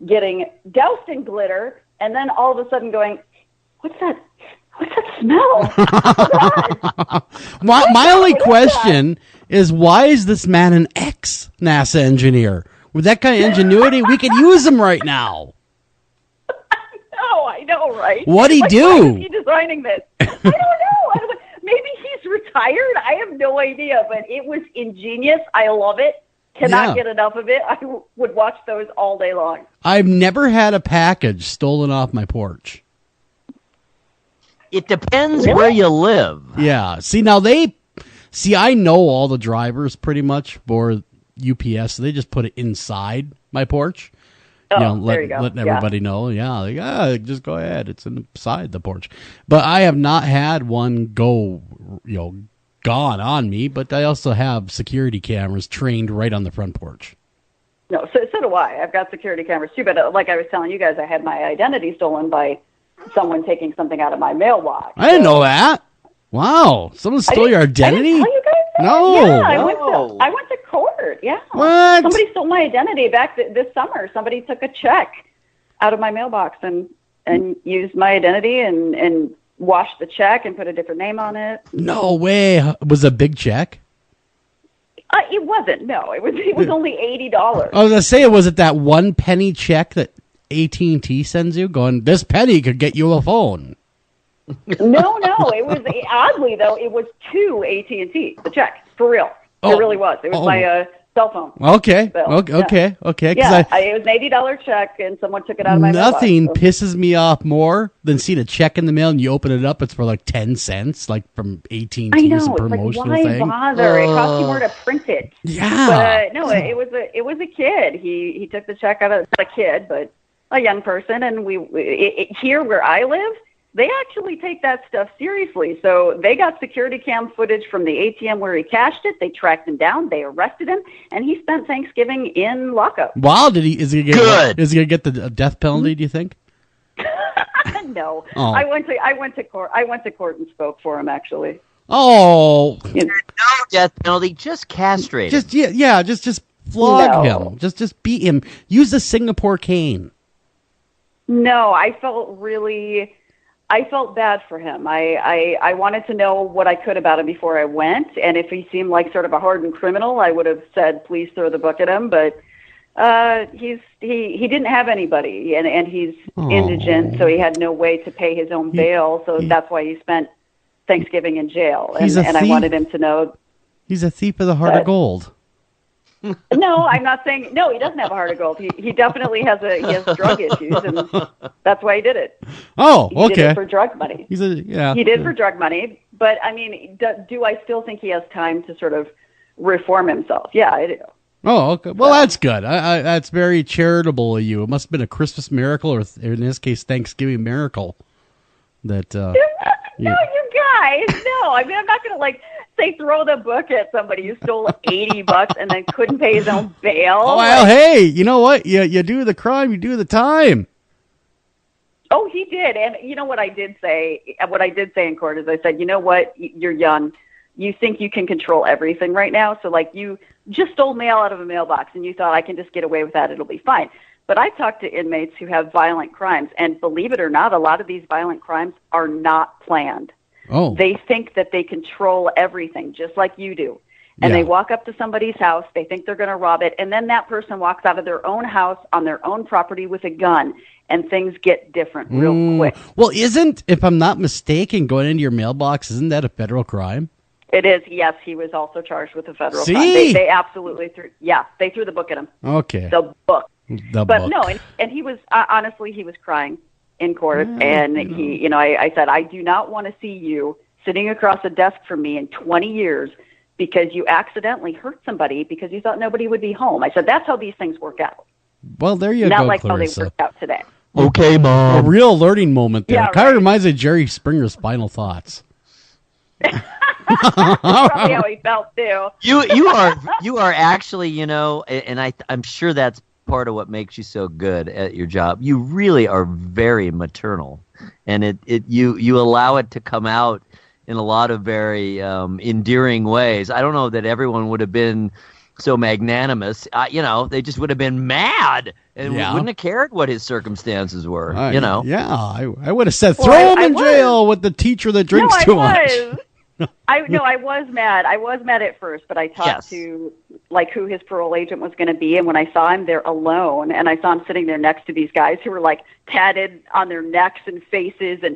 getting doused in glitter and then all of a sudden going, what's that smell? Oh, my only question is, why is this man an ex-NASA engineer? With that kind of ingenuity, we could use him right now. I know, right? What'd he do? Why is he designing this? I don't know. Maybe he's retired. I have no idea, but it was ingenious. I love it. Cannot get enough of it. I would watch those all day long. I've never had a package stolen off my porch. It depends where you live. Yeah. I know all the drivers pretty much for UPS, so they just put it inside my porch. Letting everybody know. Yeah, just go ahead. It's inside the porch. But I have not had one go, gone on me. But I also have security cameras trained right on the front porch. No, so do I. I've got security cameras too. But like I was telling you guys, I had my identity stolen by someone taking something out of my mailbox. I didn't know that. Wow, someone stole your identity? I didn't tell you guys that? No. Yeah, I went to court. Yeah. What? Somebody stole my identity back this summer. Somebody took a check out of my mailbox and used my identity and washed the check and put a different name on it. No way. Was it a big check? It wasn't. No, it was only $80. I was gonna say, was it that 1 penny check that AT&T sends you, going, this penny could get you a phone? No. It was, oddly though, it was to AT&T. The check, for real. It really was. It was my cell phone. Okay. bill. Okay. Yeah, it was an $80 check, and someone took it out of my Nothing mailbox. pisses me off more than seeing a check in the mail and you open it up, it's for like 10 cents, like from AT&T. I know. Some It's promotional like, why thing. bother? It cost you more to print it. Yeah. But no, it was a kid. He took the check out of not a kid, but a young person, and here where I live, they actually take that stuff seriously. So they got security cam footage from the ATM where he cashed it. They tracked him down. They arrested him, and he spent Thanksgiving in lockup. Wow, is he gonna get the death penalty? Do you think? No, Oh. I went to court. I went to court and spoke for him actually. Oh, no death penalty, just castrate. Just flog him. Just beat him. Use the Singapore cane. No, I felt bad for him. I wanted to know what I could about him before I went, and if he seemed like sort of a hardened criminal, I would have said, please throw the book at him, but he didn't have anybody, and he's indigent, so he had no way to pay his own bail, so that's why he spent Thanksgiving in jail, and I wanted him to know. He's a thief of the heart of gold. No, I'm not saying, no, he doesn't have a heart of gold. He definitely has drug issues, and that's why he did it. Oh, okay. He did it for drug money. He did for drug money, but I mean, do I still think he has time to sort of reform himself? Yeah, I do. Oh, okay. Well, that's good. That's very charitable of you. It must have been a Christmas miracle, or in this case, Thanksgiving miracle. That no, you guys, no. I mean, I'm not going to say throw the book at somebody who stole $80 and then couldn't pay his own bail. Oh, well, hey, you know what? You do the crime, you do the time. Oh, he did, and you know what I did say? What I did say in court is I said, you know what? You're young. You think you can control everything right now. So you just stole mail out of a mailbox and you thought I can just get away with that. It'll be fine. But I talked to inmates who have violent crimes, and believe it or not, a lot of these violent crimes are not planned. Oh. They think that they control everything just like you do. And they walk up to somebody's house, they think they're going to rob it, and then that person walks out of their own house on their own property with a gun, and things get different real quick. Well, if I'm not mistaken, going into your mailbox, isn't that a federal crime? It is, yes. He was also charged with a federal crime. They absolutely they threw the book at him. Okay. The book. But no, and he was, honestly, he was crying in court, and he, I said, I do not want to see you sitting across a desk from me in 20 years because you accidentally hurt somebody because you thought nobody would be home. I said, that's how these things work out. Well, there you go, Not like Clarissa. how they worked out today. Okay, Mom. A real learning moment there. Yeah, Kind of reminds me of Jerry Springer's Final Thoughts. Probably how he felt too. You are actually, and I'm sure that's part of what makes you so good at your job. You really are very maternal, and you allow it to come out in a lot of very endearing ways. I don't know that everyone would have been so magnanimous. They just would have been mad and wouldn't have cared what his circumstances were. Yeah, I would have said throw him in jail with the teacher that drinks too much. I was mad. I was mad at first, but I talked to who his parole agent was going to be, and when I saw him there alone, and I saw him sitting there next to these guys who were tatted on their necks and faces, and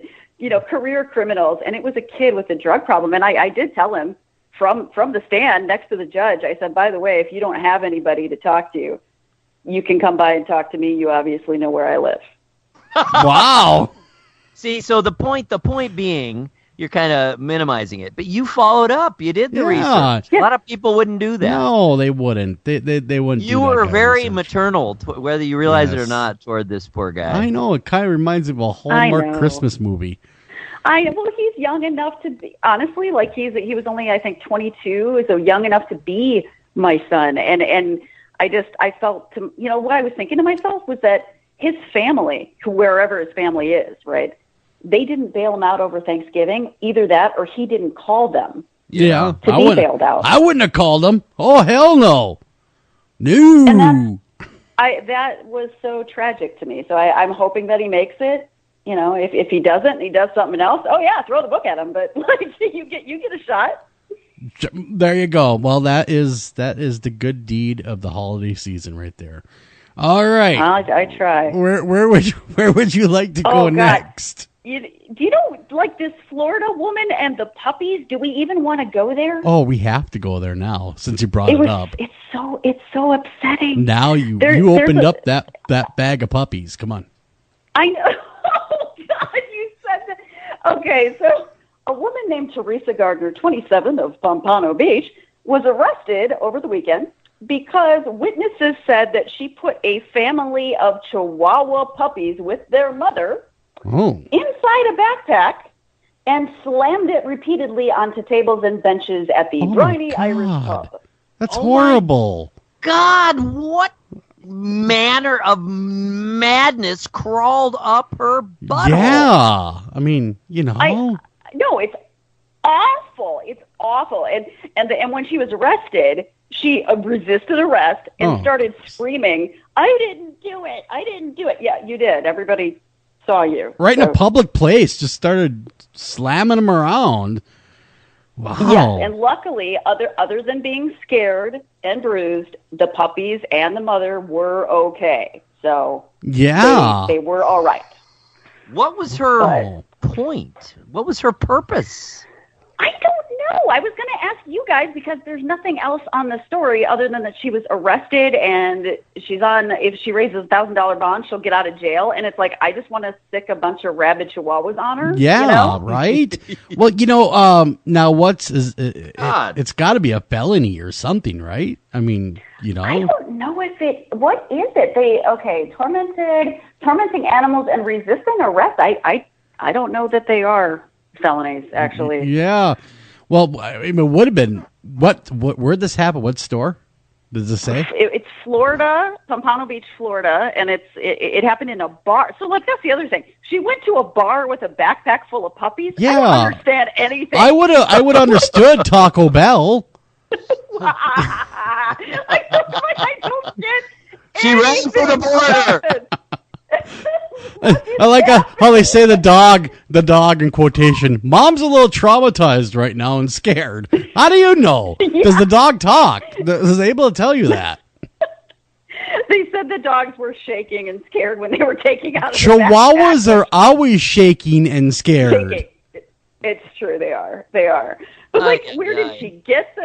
career criminals, and it was a kid with a drug problem, and I did tell him from the stand next to the judge, I said, by the way, if you don't have anybody to talk to, you can come by and talk to me. You obviously know where I live. Wow. See, so the point being, you're kind of minimizing it, but you followed up. You did the research. A lot of people wouldn't do that. No, they wouldn't. They wouldn't. You were very maternal, whether you realize it or not, toward this poor guy. I know. It kind of reminds me of a Hallmark Christmas movie. Well, he's young enough to be, honestly, he was only, I think, 22, so young enough to be my son. And I felt, what I was thinking to myself was that his family, wherever his family is, right, they didn't bail him out over Thanksgiving, either that or he didn't call them to be bailed out. I wouldn't have called them. Oh, hell no. No. And that was so tragic to me. So I'm hoping that he makes it. If he doesn't, he does something else. Oh yeah, throw the book at him. But you get a shot. There you go. Well, that is the good deed of the holiday season right there. All right. I try. Where would you like to go next? Do you know, this Florida woman and the puppies? Do we even want to go there? Oh, we have to go there now since you brought it up. It's so upsetting. Now you opened up that bag of puppies. Come on. I know. Oh God, you said that. Okay, so a woman named Clarissa Gardner, 27, of Pompano Beach, was arrested over the weekend because witnesses said that she put a family of Chihuahua puppies with their mother inside a backpack and slammed it repeatedly onto tables and benches at the Briny Irish pub. That's horrible. God, what manner of madness crawled up her butt? Yeah. I mean, No, it's awful. It's awful. And when she was arrested, she resisted arrest and started screaming, "I didn't do it! I didn't do it!" Yeah, you did. Everybody saw you. Right in a public place, just started slamming him around. Wow. Yes, and luckily, other than being scared and bruised, the puppies and the mother were okay. So they were all right. What was her point? What was her purpose? I don't know. I was going to ask you guys because there's nothing else on the story other than that she was arrested and she's on, if she raises $1,000 bond, she'll get out of jail. And it's like, I just want to stick a bunch of rabid chihuahuas on her. Yeah, you know? Right? Well, now it's got to be a felony or something, right? I mean, I don't know what is it? Tormenting animals and resisting arrest. I don't know that they are felonies, actually. Yeah. Well, I mean, it would have been, where'd this happen? What store? Does it say? It's Florida, Pompano Beach, Florida, and it happened in a bar. So, that's the other thing. She went to a bar with a backpack full of puppies. Yeah. I don't understand anything. I would have understood Taco Bell. I don't get She ran for the border. I like how they say the dog in quotation. Mom's a little traumatized right now and scared. How do you know? Yeah. Does the dog talk? Is it able to tell you that? They said the dogs were shaking and scared when they were taking out. Chihuahuas are always shaking and scared. Shaking. It's true, they are. They are. But where did she get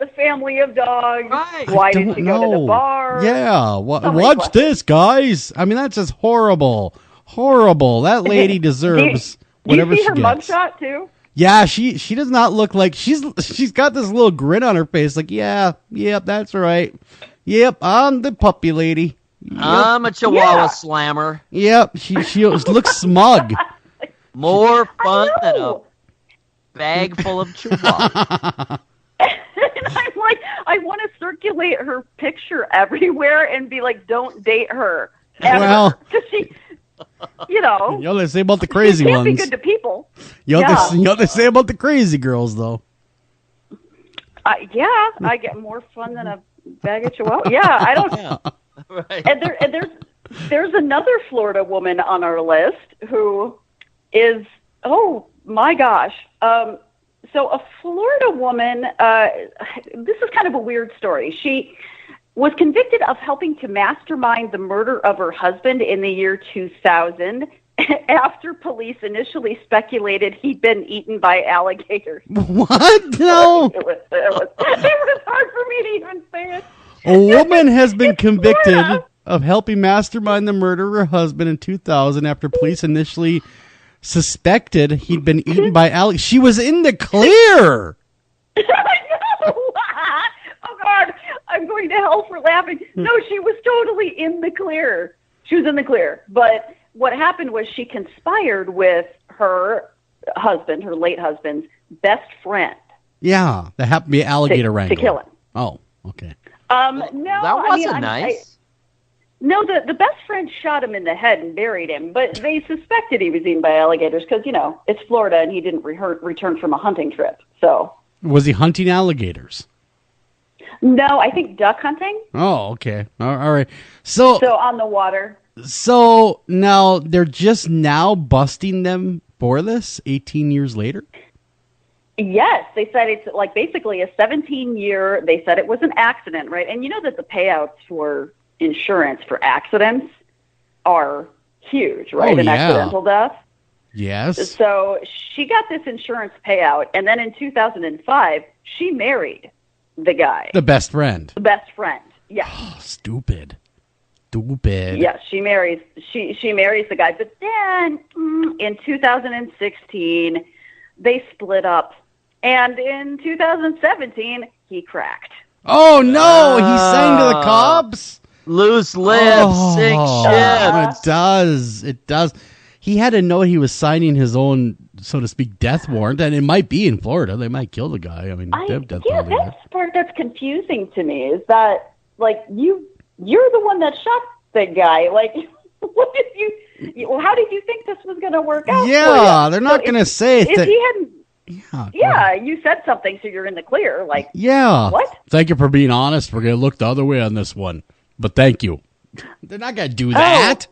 the family of dogs? Right. Why did she go to the bar? Yeah. Watch this, guys. I mean, that's just horrible. Horrible. That lady deserves whatever she gets. Do you see her mugshot too? Yeah, she does not look like she's got this little grin on her face, like, yep, that's right. Yep, I'm the puppy lady. Yep. I'm a Chihuahua slammer. Yep, she looks smug. More fun than a bag full of Chihuahua. And I'm like, I want to circulate her picture everywhere and be like, don't date her. Ever. Well, because she, they say about the crazy she can't ones. Be good to people. They say about the crazy girls, though. I get more fun than a bag of Chihuahua. Yeah, I don't. Yeah. Right. And there's another Florida woman on our list who is, oh my gosh. So a Florida woman, this is kind of a weird story. She was convicted of helping to mastermind the murder of her husband in the year 2000 after police initially speculated he'd been eaten by alligators. What? No. It was hard for me to even say it. A woman has been convicted of helping mastermind the murder of her husband in 2000 after police initially suspected he'd been eaten by alligators. She was in the clear. I know. Oh, God. I'm going to hell for laughing. No, she was totally in the clear. She was in the clear. But what happened was she conspired with her husband, her late husband's best friend. Yeah, that happened to be alligator wrangler. To kill him. Oh, okay. No, that wasn't nice. No, the best friend shot him in the head and buried him, but they suspected he was eaten by alligators because, it's Florida and he didn't return from a hunting trip. So was he hunting alligators? No, I think duck hunting. Oh, okay. All right. So on the water. So now they're just now busting them for this 18 years later? Yes, they said it's like basically a 17-year, they said it was an accident, right? And you know that the payouts for insurance for accidents are huge, right? Oh, An accidental death. Yes. So she got this insurance payout, and then in 2005, she married the guy. The best friend. The best friend, yeah. Oh, stupid. Yes, she marries the guy. But then in 2016, they split up. And in 2017, he cracked. Oh, no. He sang to the cops? Loose lips, sink ship. It does. He had to know he was signing his own, so to speak, death warrant. And it might be in Florida. They might kill the guy. I mean, they have death that's the part that's confusing to me is that, like, you're the one that shot the guy. Like, what did how did you think this was going to work out? Yeah, they're not going to say if Yeah, you said something, so you're in the clear. Like, yeah. What? Thank you for being honest. We're going to look the other way on this one. But thank you. They're not going to do that.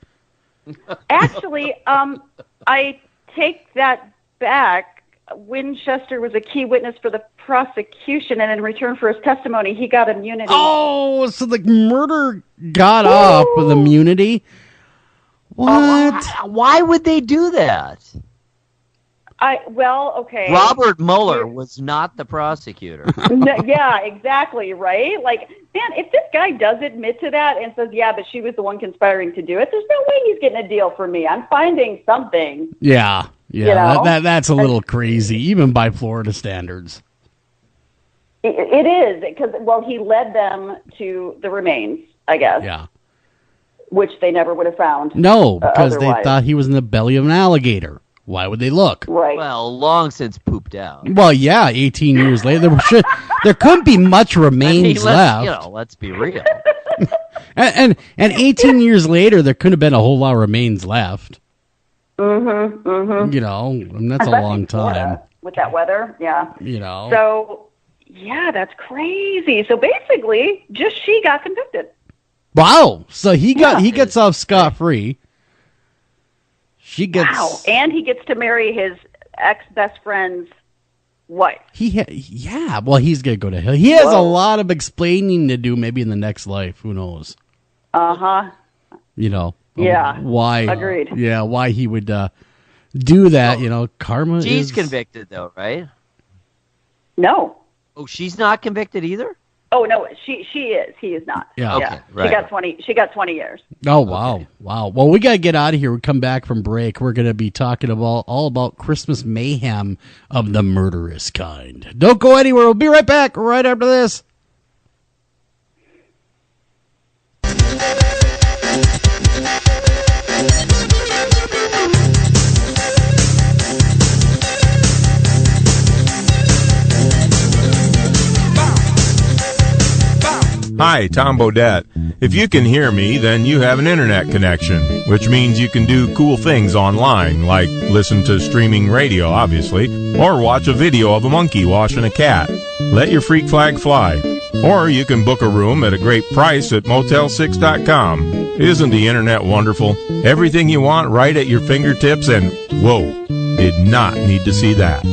Actually, I take that back. Winchester was a key witness for the prosecution, and in return for his testimony, he got immunity. Oh, so the murder got off with immunity? What? Why would they do that? Okay. Robert Mueller was not the prosecutor. Yeah, exactly, right? Like, man, if this guy does admit to that and says, yeah, but she was the one conspiring to do it, there's no way he's getting a deal from me. I'm finding something. Yeah, You know? that's a little crazy, even by Florida standards. It is, because, he led them to the remains, I guess. Yeah. Which they never would have found. No, because they otherwise. thought he was in the belly of an alligator. Why would they look? Right. Well, long since pooped out. Well, yeah, 18 years later. There couldn't be much remains left. Let's be real. and 18 years later, there couldn't have been a whole lot of remains left. Mm-hmm, mm-hmm. And that's a long time. With that weather, yeah. So, yeah, that's crazy. So basically, just she got convicted. Wow. So he gets off scot-free. Wow, and he gets to marry his ex-best friend's wife. He's going to go to hell. He has a lot of explaining to do maybe in the next life. Who knows? Uh-huh. Yeah. Why? Agreed. Yeah, why he would do that, karma She's is... convicted, though, right? No. Oh, she's not convicted either? Oh, no, she is. He is not. Yeah. Okay, right. She got 20 years. Oh, wow. Okay. Wow. Well, we got to get out of here. We come back from break. We're going to be talking all about Christmas mayhem of the murderous kind. Don't go anywhere. We'll be right back right after this. Hi, Tom Bodette. If you can hear me, then you have an internet connection, which means you can do cool things online, like listen to streaming radio, obviously, or watch a video of a monkey washing a cat. Let your freak flag fly. Or you can book a room at a great price at Motel6.com. Isn't the internet wonderful? Everything you want right at your fingertips, and whoa, did not need to see that.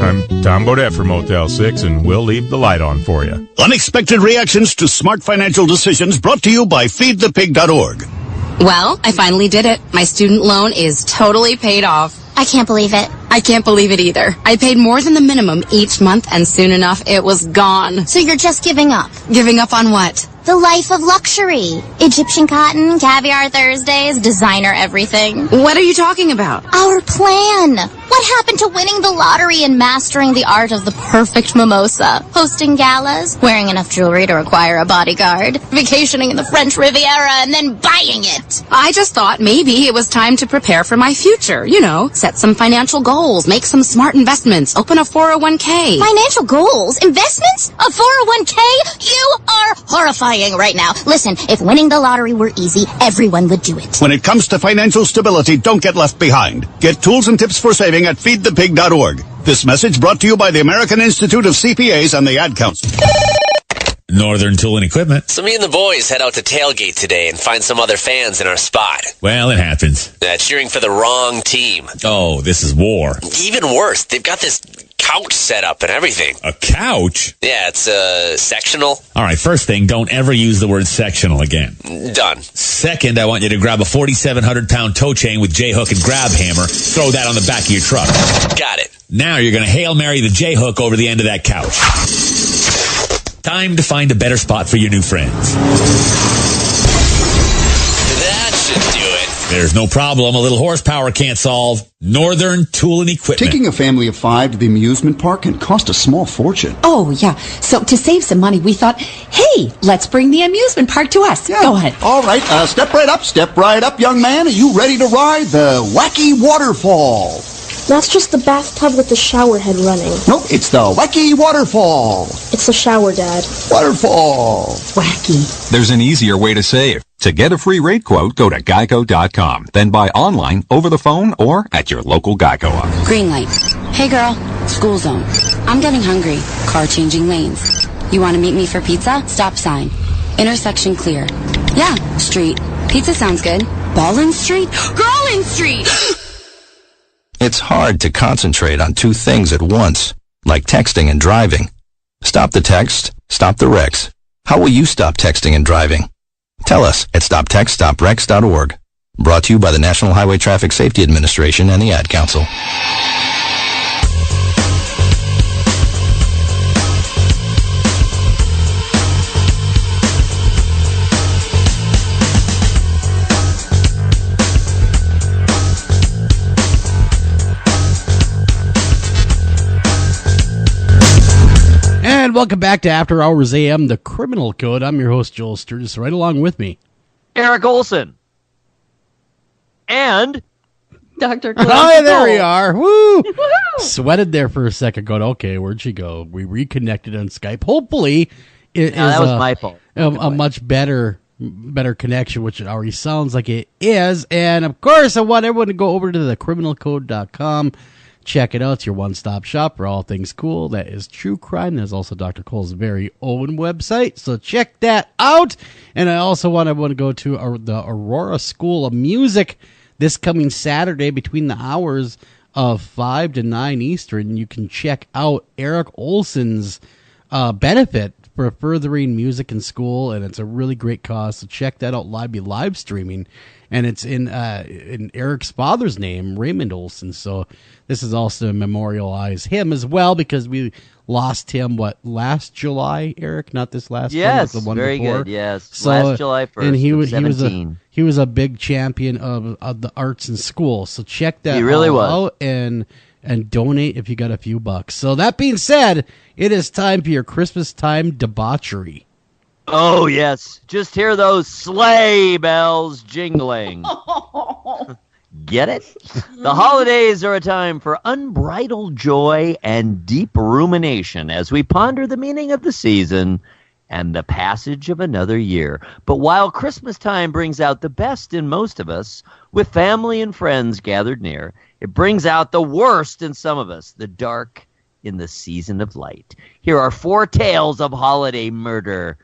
I'm Tom Bodette for Motel 6, and we'll leave the light on for you. Unexpected reactions to smart financial decisions brought to you by feedthepig.org. Well, I finally did it. My student loan is totally paid off. I can't believe it. I can't believe it either. I paid more than the minimum each month, and soon enough, it was gone. So you're just giving up? Giving up on what? The life of luxury. Egyptian cotton, caviar Thursdays, designer everything. What are you talking about? Our plan. What happened to winning the lottery and mastering the art of the perfect mimosa? Hosting galas, wearing enough jewelry to require a bodyguard, vacationing in the French Riviera, and then buying it. I just thought maybe it was time to prepare for my future. Set some financial goals, make some smart investments, open a 401k. Financial goals? Investments? A 401k? You are horrifying right now. Listen, if winning the lottery were easy, everyone would do it. When it comes to financial stability, don't get left behind. Get tools and tips for saving at feedthepig.org. This message brought to you by the American Institute of CPAs and the Ad Council. Northern Tool and Equipment. So me and the boys head out to tailgate today and find some other fans in our spot. Well, it happens. Cheering for the wrong team. Oh, this is war. Even worse, they've got this couch set up and everything. A couch? Yeah, it's sectional. All right, first thing, don't ever use the word sectional again. Done. Second, I want you to grab a 4,700-pound tow chain with J-hook and grab hammer. Throw that on the back of your truck. Got it. Now you're going to Hail Mary the J-hook over the end of that couch. Time to find a better spot for your new friends. That should do it. There's no problem a little horsepower can't solve. Northern Tool and Equipment. Taking a family of 5 to the amusement park can cost a small fortune. Oh, yeah. So to save some money, we thought, hey, let's bring the amusement park to us. Yeah. Go ahead. All right. Step right up, young man. Are you ready to ride the wacky waterfall? That's just the bathtub with the shower head running. Nope, it's the wacky waterfall. It's the shower, Dad. Waterfall. Wacky. There's an easier way to save. To get a free rate quote, go to geico.com. Then buy online, over the phone, or at your local Geico office. Green light. Hey girl, school zone. I'm getting hungry. Car changing lanes. You want to meet me for pizza? Stop sign. Intersection clear. Yeah, street. Pizza sounds good. Ballin Street? Girlin Street! It's hard to concentrate on two things at once, like texting and driving. Stop the text, stop the wrecks. How will you stop texting and driving? Tell us at stoptextstopwrecks.org. Brought to you by the National Highway Traffic Safety Administration and the Ad Council. And welcome back to After Hours AM, the Criminal Code. I'm your host, Joel Sturgis. Right along with me, Eric Olsen. And Dr. Clarissa Cole. There we Cole. are. Woo! Sweated there for a second. Going, okay, where'd she go? We reconnected on Skype. Hopefully, that was my fault. A much better connection, which it already sounds like it is. And of course, I want everyone to go over to thecriminalcode.com. Check it out. It's your one-stop shop for all things cool. That is true crime. There's also Dr. Cole's very own website. So check that out. And I also want everyone to go to the Aurora School of Music this coming Saturday between the hours of 5 to 9 Eastern. You can check out Eric Olsen's benefit for furthering music in school, and it's a really great cause. So check that out. Live streaming, and it's in Eric's father's name, Raymond Olsen. So this is also to memorialize him as well, because we lost him last July, Eric, not this last one, but the one very before. Good. Yes, so, last July 1st. And he was a big champion of the arts in school. So check that out and donate if you got a few bucks. So that being said, it is time for your Christmas time debauchery. Oh, yes. Just hear those sleigh bells jingling. Get it? The holidays are a time for unbridled joy and deep rumination as we ponder the meaning of the season and the passage of another year. But while Christmas time brings out the best in most of us, with family and friends gathered near, it brings out the worst in some of us, the dark in the season of light. Here are 4 tales of holiday murder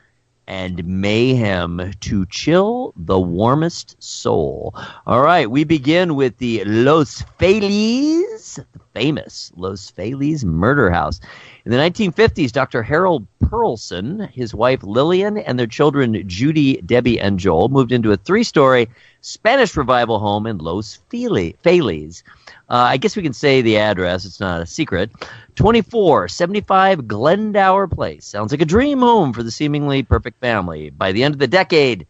and mayhem to chill the warmest soul. All right, we begin with the Los Feliz, the famous Los Feliz murder house. In the 1950s, Dr. Harold Perlson, his wife Lillian, and their children Judy, Debbie, and Joel moved into a 3-story Spanish revival home in Los Feliz. I guess we can say the address. It's not a secret. 2475 Glendower Place. Sounds like a dream home for the seemingly perfect family. By the end of the decade,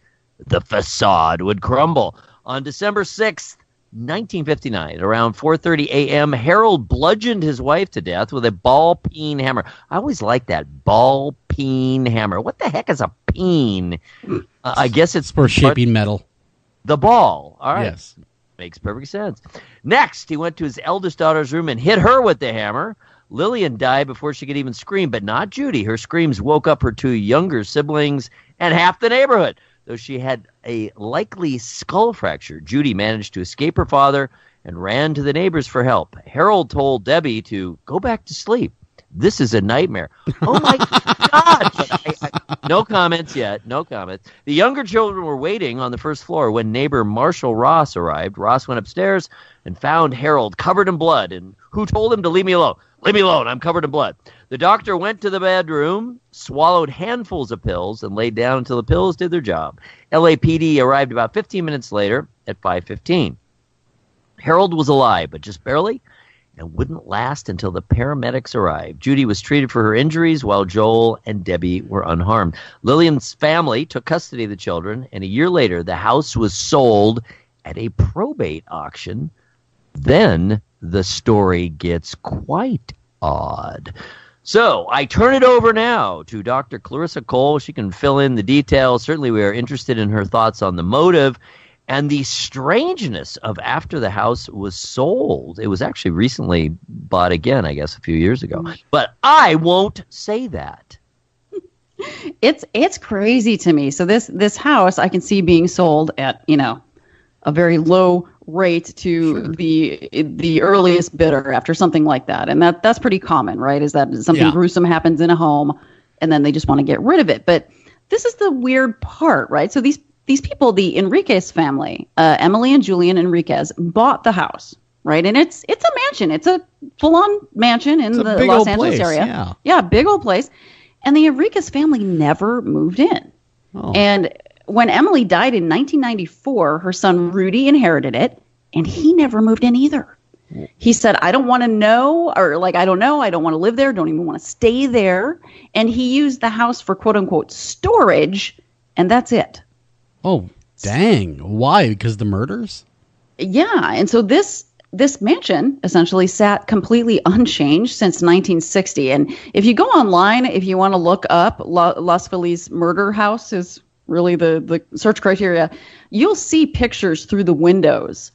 the facade would crumble. On December 6th, 1959, at around 4:30 a.m., Harold bludgeoned his wife to death with a ball-peen hammer. I always like that, ball-peen hammer. What the heck is a peen? I guess it's for shaping metal. The ball. All right. Yes. Makes perfect sense. Next, he went to his eldest daughter's room and hit her with the hammer. Lillian died before she could even scream, but not Judy. Her screams woke up her 2 younger siblings and half the neighborhood. Though she had a likely skull fracture, Judy managed to escape her father and ran to the neighbors for help. Harold told Debbie to go back to sleep. This is a nightmare. Oh, my God. No comments yet. No comments. The younger children were waiting on the first floor when neighbor Marshall Ross arrived. Ross went upstairs and found Harold covered in blood. And who told him to leave me alone? Leave me alone. I'm covered in blood. The doctor went to the bedroom, swallowed handfuls of pills, and laid down until the pills did their job. LAPD arrived about 15 minutes later at 5:15. Harold was alive, but just barely, and wouldn't last until the paramedics arrived. Judy was treated for her injuries while Joel and Debbie were unharmed. Lillian's family took custody of the children, and a year later, the house was sold at a probate auction. Then the story gets quite odd. So I turn it over now to Dr. Clarissa Cole. She can fill in the details. Certainly we are interested in her thoughts on the motive and the strangeness of after the house was sold. It was actually recently bought again, I guess, a few years ago. But I won't say that. It's crazy to me. So this house I can see being sold at, a very low rate to the earliest bidder after something like that. And that's pretty common, right? Is that something gruesome happens in a home and then they just want to get rid of it. But this is the weird part, right? So these people, the Enriquez family, Emily and Julian Enriquez, bought the house, right? And it's a mansion. It's a full-on mansion in the Los Angeles area. Yeah, big old place. And the Enriquez family never moved in. Oh. And when Emily died in 1994, her son Rudy inherited it, and he never moved in either. He said, I don't want to know, or I don't know, I don't want to live there, don't even want to stay there. And he used the house for quote-unquote storage, and that's it. Oh, dang. Why? Because the murders? Yeah, and so this mansion essentially sat completely unchanged since 1960. And if you go online, if you want to look up Los Feliz murder house is really the search criteria, you'll see pictures through the windows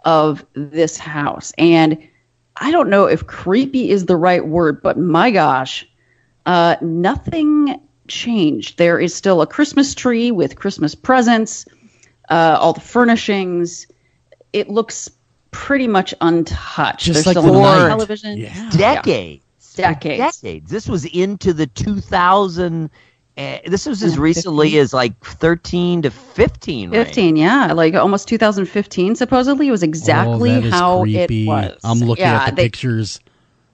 of this house. And I don't know if creepy is the right word, but my gosh, nothing changed. There is still a Christmas tree with Christmas presents, all the furnishings. It looks pretty much untouched. Just There's like still the television. Yeah. Decades. This was into the 2000. This was as recently as 13 to 15. 15, yeah, almost 2015. Supposedly, it was exactly how creepy. It was. I'm looking at the pictures.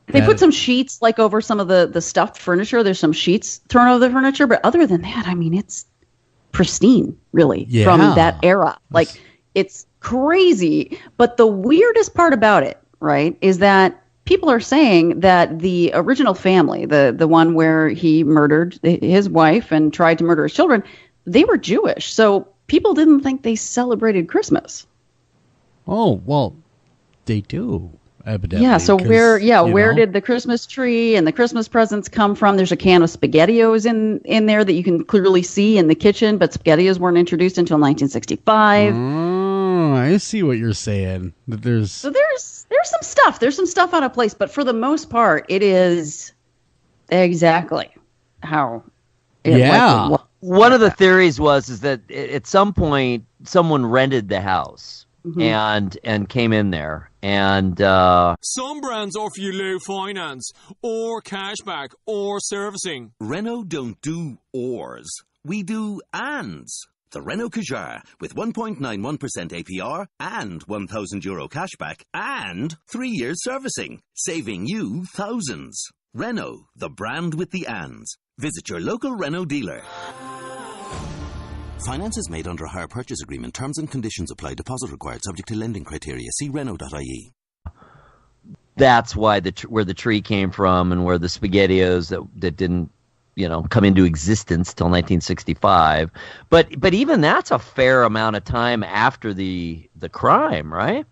They put some sheets over some of the stuffed furniture. There's some sheets thrown over the furniture, but other than that, I mean, it's pristine, really, from that era. It's crazy. But the weirdest part about it, right, is that people are saying that the original family, the one where he murdered his wife and tried to murder his children, they were Jewish. So people didn't think they celebrated Christmas. Oh, well, they do, evidently. Yeah, so where did the Christmas tree and the Christmas presents come from? There's a can of SpaghettiOs in there that you can clearly see in the kitchen, but SpaghettiOs weren't introduced until 1965. Oh, I see what you're saying. There's some stuff. There's some stuff out of place, but for the most part, it is exactly how it was. One of the theories is that at some point someone rented the house and came in there and some brands offer you low finance or cashback or servicing. Renault don't do ors. We do ands. The Renault Kadjar with 1.91% APR and €1,000 cashback and 3 years servicing, saving you thousands. Renault, the brand with the ands. Visit your local Renault dealer. Finance is made under a hire purchase agreement. Terms and conditions apply. Deposit required subject to lending criteria. See Renault.ie. That's why where the tree came from and where the SpaghettiOs that didn't come into existence till 1965, but even that's a fair amount of time after the crime, right?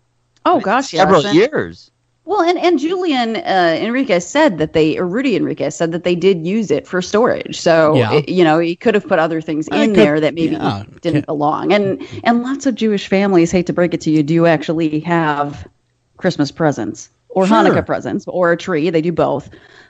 Oh gosh, several years. Well, and Julian Enriquez said that Rudy Enriquez said that they did use it for storage. So he could have put other things in there that maybe didn't belong. And lots of Jewish families, hate to break it to you, do actually have Christmas presents or Hanukkah presents or a tree. They do both.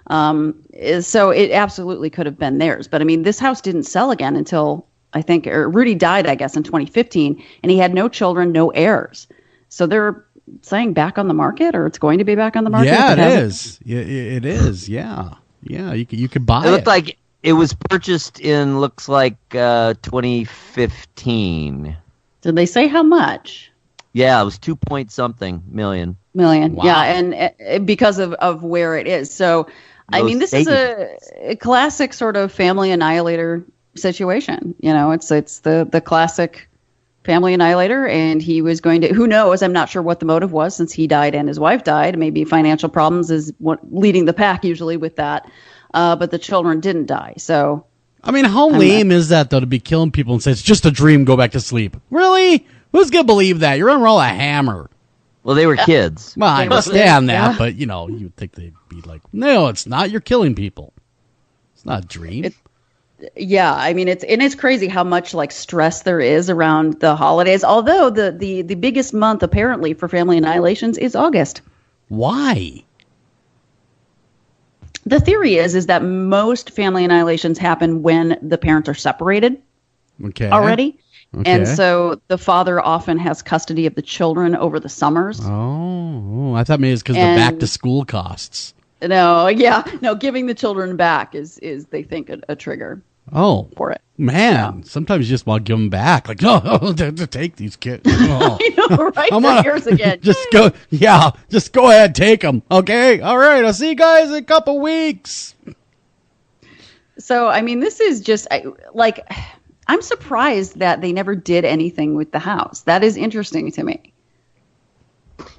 So it absolutely could have been theirs. But I mean, this house didn't sell again until Rudy died, I guess, in 2015, and he had no children, no heirs. So they're saying back on the market, or it's going to be back on the market. Yeah, it is. Yeah, it is. Yeah. You could buy it. It looked like it was purchased in 2015. Did they say how much? Yeah, it was 2 point something million. Wow. Yeah, and because of where it is. So I mean, this is a classic sort of family annihilator situation. It's the classic family annihilator, and he was going to, who knows, I'm not sure what the motive was since he died and his wife died. Maybe financial problems is what leading the pack usually with that. But the children didn't die. So I mean, how lame is that though, to be killing people and say it's just a dream, go back to sleep? Really? Who's gonna believe that? You're gonna roll a hammer. Well, they were kids. Well, I understand that, but you'd think they'd be like, no, it's not. You're killing people. It's not a dream. I mean, it's crazy how much stress there is around the holidays. Although the biggest month apparently for family annihilations is August. Why? The theory is that most family annihilations happen when the parents are separated already. Okay. And so the father often has custody of the children over the summers. Oh, I thought maybe it's because the back to school costs. No, giving the children back is they think a trigger. Oh, for it, man! Sometimes you just want to give them back. Like, no, take these kids. Oh. I know, right? They're yours again. Just go ahead, take them. Okay, all right. I'll see you guys in a couple weeks. So, I mean, this is just I'm surprised that they never did anything with the house. That is interesting to me.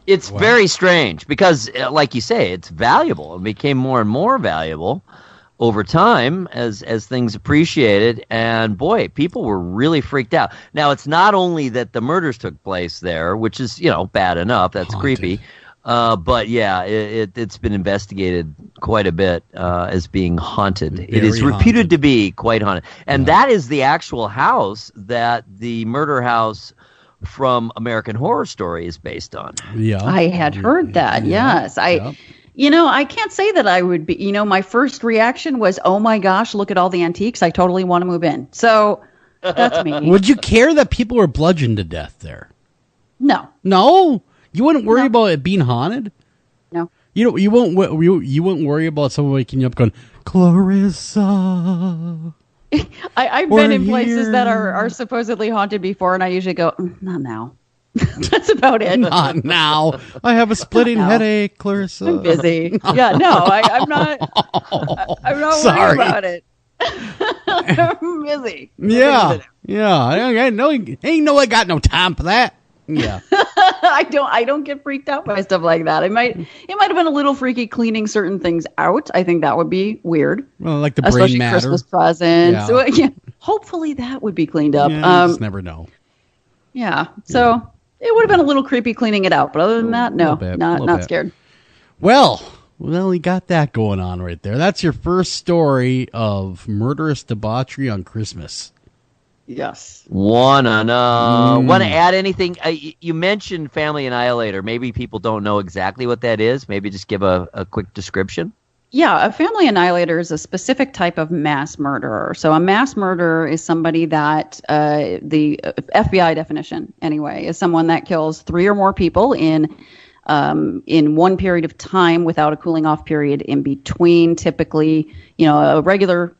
It's very strange because, like you say, it's valuable. It became more and more valuable over time as things appreciated. And boy, people were really freaked out. Now, it's not only that the murders took place there, which is, bad enough. That's creepy. But yeah, it's been investigated quite a bit as being haunted. It is reputed to be quite haunted. And that is the actual house that the murder house from American Horror Story is based on. Yeah. I had heard that. Yes. I can't say that I would be, my first reaction was, oh my gosh, look at all the antiques. I totally want to move in. So that's me. Would you care that people were bludgeoned to death there? No. No? You wouldn't worry about it being haunted? No. You wouldn't worry about someone waking you up going, Clarissa. I've been in places that are supposedly haunted before, and I usually go, not now. That's about it. Not now. I have a splitting headache, Clarissa. I'm busy. Yeah, no, I'm not. I'm not worried about it. I'm busy. Yeah. I got no time for that. Yeah. I don't get freaked out by stuff like that. It might have been a little freaky cleaning certain things out. I think that would be weird. Well, like the especially brain matter. Christmas presents. Yeah. So, hopefully that would be cleaned up. Yeah, you just never know. Yeah. So it would have been a little creepy cleaning it out, but other than that, no, not scared. Well, we got that going on right there. That's your first story of murderous debauchery on Christmas. Yes. Want to add anything? You mentioned Family Annihilator. Maybe people don't know exactly what that is. Maybe just give a quick description. Yeah, a family annihilator is a specific type of mass murderer. So a mass murderer is somebody that, the FBI definition anyway, is someone that kills 3 or more people in one period of time without a cooling off period in between. Typically, a regular,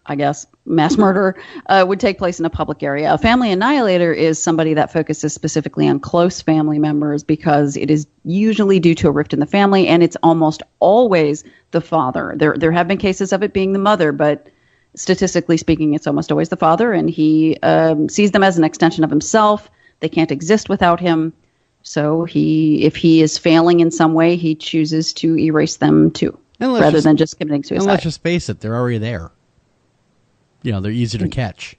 mass murder would take place in a public area. A family annihilator is somebody that focuses specifically on close family members because it is usually due to a rift in the family, and it's almost always the father. There have been cases of it being the mother, but statistically speaking, it's almost always the father, and he sees them as an extension of himself. They can't exist without him. So if he is failing in some way, he chooses to erase them too, rather than just committing suicide. And let's just face it, they're already there. They're easy to catch.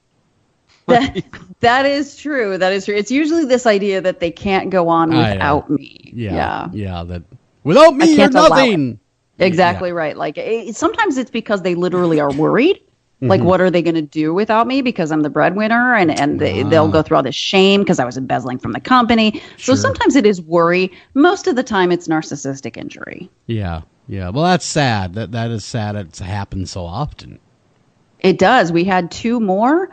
That is true. That is true. It's usually this idea that they can't go on without me. Yeah. That without me, you're nothing. Exactly right. Like sometimes it's because they literally are worried. Like, what are they going to do without me because I'm the breadwinner, and they'll go through all this shame because I was embezzling from the company. Sure. So sometimes it is worry. Most of the time it's narcissistic injury. Yeah. Well, that's sad. That is sad. It happens so often. It does. We had 2 more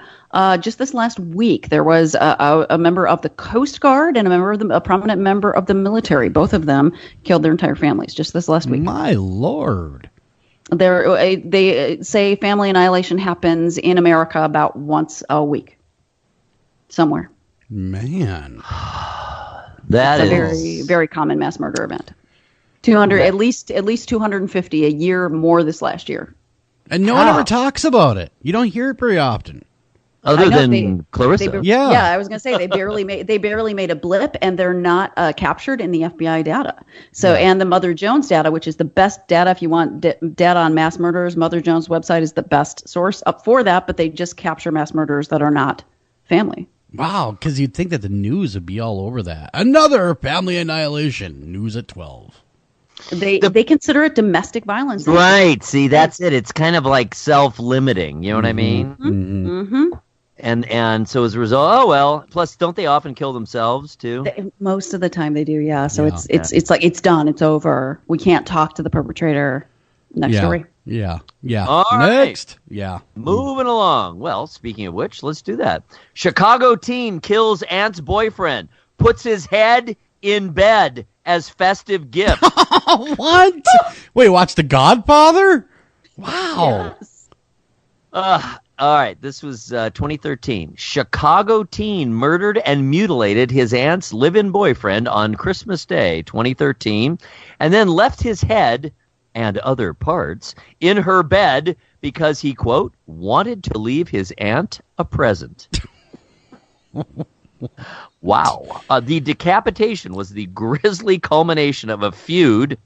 just this last week. There was a member of the Coast Guard and a prominent member of the military. Both of them killed their entire families just this last week. My Lord. They say family annihilation happens in America about once a week, somewhere. Man, that's a very, very common mass murder event. 200, at least 250 a year more this last year. And no one ever talks about it. You don't hear it very often. Other than Clarissa. I was going to say they barely made a blip, and they're not captured in the FBI data. So, and the Mother Jones data, which is the best data if you want data on mass murderers. Mother Jones' website is the best source up for that, but they just capture mass murderers that are not family. Wow, because you'd think that the news would be all over that. Another family annihilation. News at 12. They consider it domestic violence. Right. See, that's it. It's kind of like self-limiting. You know what I mean? Mm-hmm. And so as a result, plus don't they often kill themselves too? Most of the time they do, yeah. So it's like it's done, it's over. We can't talk to the perpetrator. Next story. Yeah. All right. Next. Yeah. Moving along. Well, speaking of which, let's do that. Chicago teen kills aunt's boyfriend, puts his head in bed as festive gift. What? Wait, watch The Godfather? Wow. Yes. All right, this was 2013. Chicago teen murdered and mutilated his aunt's live-in boyfriend on Christmas Day, 2013, and then left his head and other parts in her bed because he, quote, wanted to leave his aunt a present. Wow. The decapitation was the grisly culmination of a feud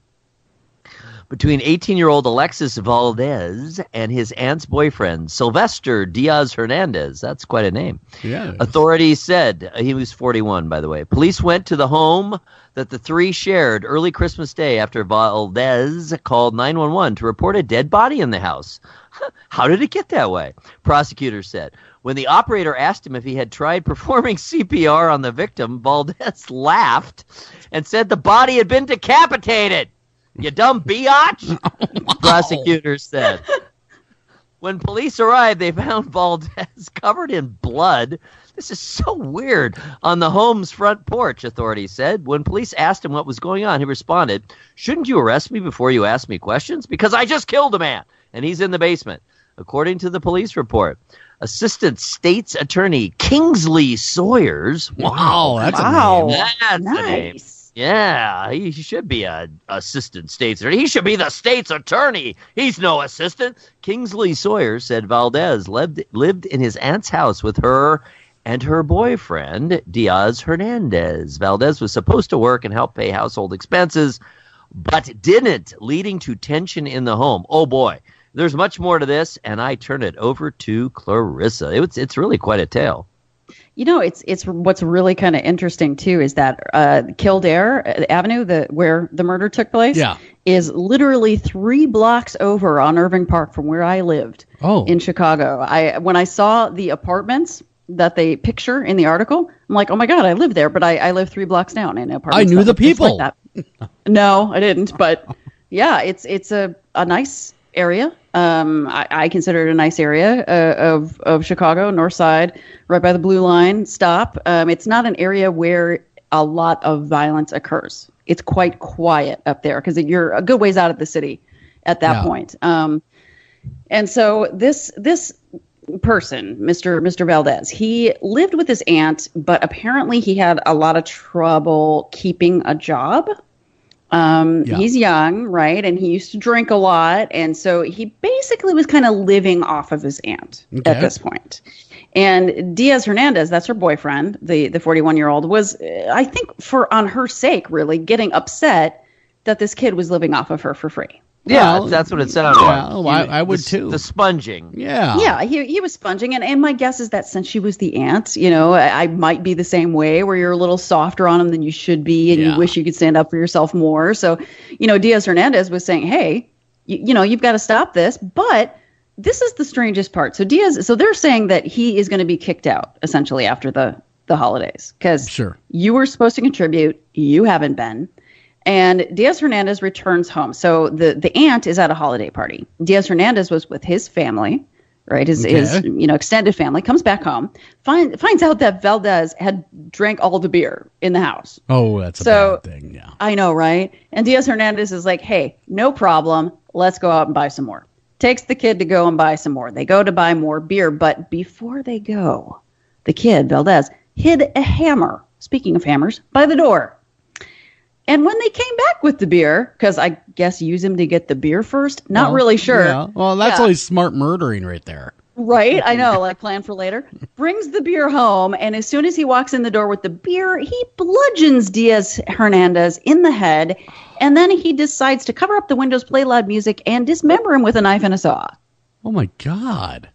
between 18-year-old Alexis Valdez and his aunt's boyfriend, Sylvester Diaz-Hernandez. That's quite a name. Yeah. Authorities said, he was 41, by the way. Police went to the home that the three shared early Christmas Day after Valdez called 911 to report a dead body in the house. How did it get that way? Prosecutors said. When the operator asked him if he had tried performing CPR on the victim, Valdez laughed and said the body had been decapitated. You dumb biatch, prosecutors said. When police arrived, they found Valdez covered in blood. This is so weird. On the home's front porch, authorities said. When police asked him what was going on, he responded, "Shouldn't you arrest me before you ask me questions? Because I just killed a man, and he's in the basement." According to the police report, Assistant State's Attorney Kingsley Sawyers. Wow, that's a name. That's nice. a name. Yeah, he should be an assistant state's attorney. He should be the state's attorney. He's no assistant. Kingsley Sawyer said Valdez lived in his aunt's house with her and her boyfriend, Diaz-Hernandez. Valdez was supposed to work and help pay household expenses, but didn't, leading to tension in the home. Oh, boy. There's much more to this, and I turn it over to Clarissa. It's really quite a tale. You know, it's what's really kind of interesting too is that Kildare Avenue, where the murder took place, is literally 3 blocks over on Irving Park from where I lived in Chicago. When I saw the apartments that they picture in the article, I'm like, oh my God, I live there, but I live 3 blocks down in apartments. I knew the people. Like that. No, I didn't, but yeah, it's a nice area. I consider it a nice area of Chicago, North Side, right by the Blue Line stop. It's not an area where a lot of violence occurs. It's quite quiet up there because you're a good ways out of the city at that point. And so this person, Mr. Valdez, he lived with his aunt, but apparently he had a lot of trouble keeping a job. He's young, right? And he used to drink a lot. And so he basically was kind of living off of his aunt at this point. And Diaz-Hernandez, that's her boyfriend, the 41-year-old, was, I think, on her sake, really, getting upset that this kid was living off of her for free. Yeah, that's what it sounded like. I would too. The sponging. Yeah. Yeah, he was sponging. And my guess is that since she was the aunt, I might be the same way where you're a little softer on him than you should be and you wish you could stand up for yourself more. So, Diaz-Hernandez was saying, hey, you've got to stop this. But this is the strangest part. So they're saying that he is going to be kicked out essentially after the holidays because you were supposed to contribute. You haven't been. And Diaz-Hernandez returns home. So the aunt is at a holiday party. Diaz-Hernandez was with his family, right? His extended family, comes back home, finds out that Valdez had drank all the beer in the house. Oh, that's a bad thing, yeah. I know, right? And Diaz-Hernandez is like, hey, no problem. Let's go out and buy some more. Takes the kid to go and buy some more. They go to buy more beer. But before they go, the kid, Valdez, hid a hammer, speaking of hammers, by the door. And when they came back with the beer, because I guess use him to get the beer first, not really sure. Yeah. Well, that's always smart murdering right there. Right, I know, like plan for later. Brings the beer home, and as soon as he walks in the door with the beer, he bludgeons Diaz-Hernandez in the head, and then he decides to cover up the windows, play loud music, and dismember him with a knife and a saw. Oh, my God.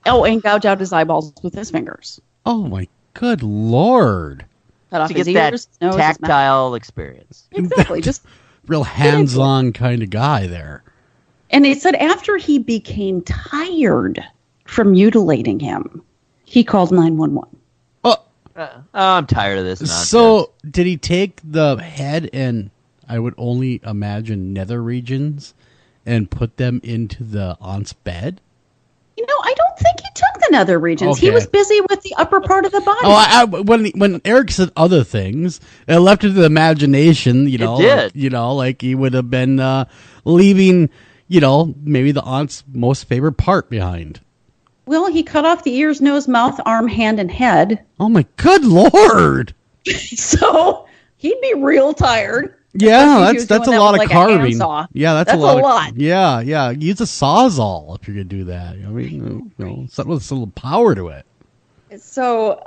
Oh, and gouge out his eyeballs with his fingers. Oh, my good Lord. To get that tactile experience. Exactly. Just real hands-on kind of guy there. And it said after he became tired from mutilating him, he called 911. I'm tired of this nonsense. So did he take the head and I would only imagine nether regions and put them into the aunt's bed? I don't think he took the nether regions. He was busy with the upper part of the body. Oh, when Eric said other things, it left it to the imagination. It did. Like he would have been leaving, maybe the aunt's most favorite part behind. Well, he cut off the ears, nose, mouth, arm, hand, and head. Oh my good Lord! So he'd be real tired. Yeah, that's a lot of carving. Yeah, that's a lot. Yeah. Use a sawzall if you're gonna do that. I mean, something with a little power to it. So,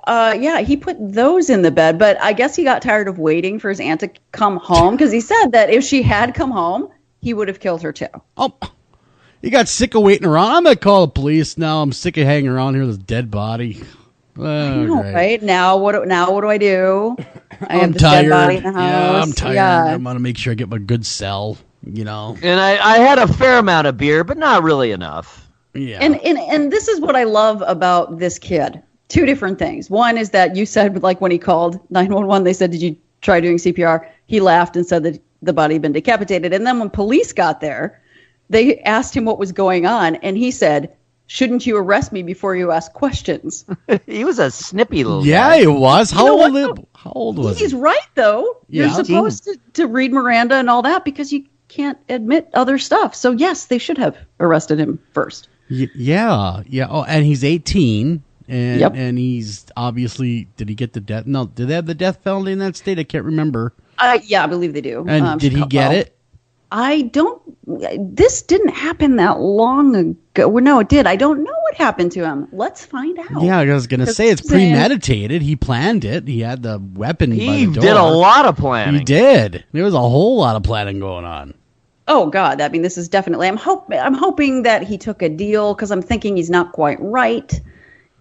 he put those in the bed, but I guess he got tired of waiting for his aunt to come home because he said that if she had come home, he would have killed her too. Oh, he got sick of waiting around. I'm gonna call the police now. I'm sick of hanging around here with this dead body. I know, right? Now what do I do? I have this tired. dead body in the house. Yeah, I'm tired. Yeah. I'm gonna make sure I get my good cell. And I had a fair amount of beer, but not really enough. Yeah. And this is what I love about this kid. Two different things. One is that you said, like, when he called 911, they said, "Did you try doing CPR?" He laughed and said that the body had been decapitated. And then when police got there, they asked him what was going on, and he said, "Shouldn't you arrest me before you ask questions?" He was a snippy little guy. He was. How old was he? He's right, though. Yeah. You're supposed to read Miranda and all that because you can't admit other stuff. So, yes, they should have arrested him first. Yeah. Oh, and he's 18. And, Yep. and he's obviously, did he get the death? No, did they have the death penalty in that state? I can't remember. Yeah, I believe they do. And did he get it? I don't. This didn't happen that long ago. Well, no, it did. I don't know what happened to him. Let's find out. Yeah, I was going to say it's premeditated. He planned it. He had the weapon by the door. He did a lot of planning. He did. There was a whole lot of planning going on. Oh God! I mean, this is definitely. I'm hoping that he took a deal because I'm thinking he's not quite right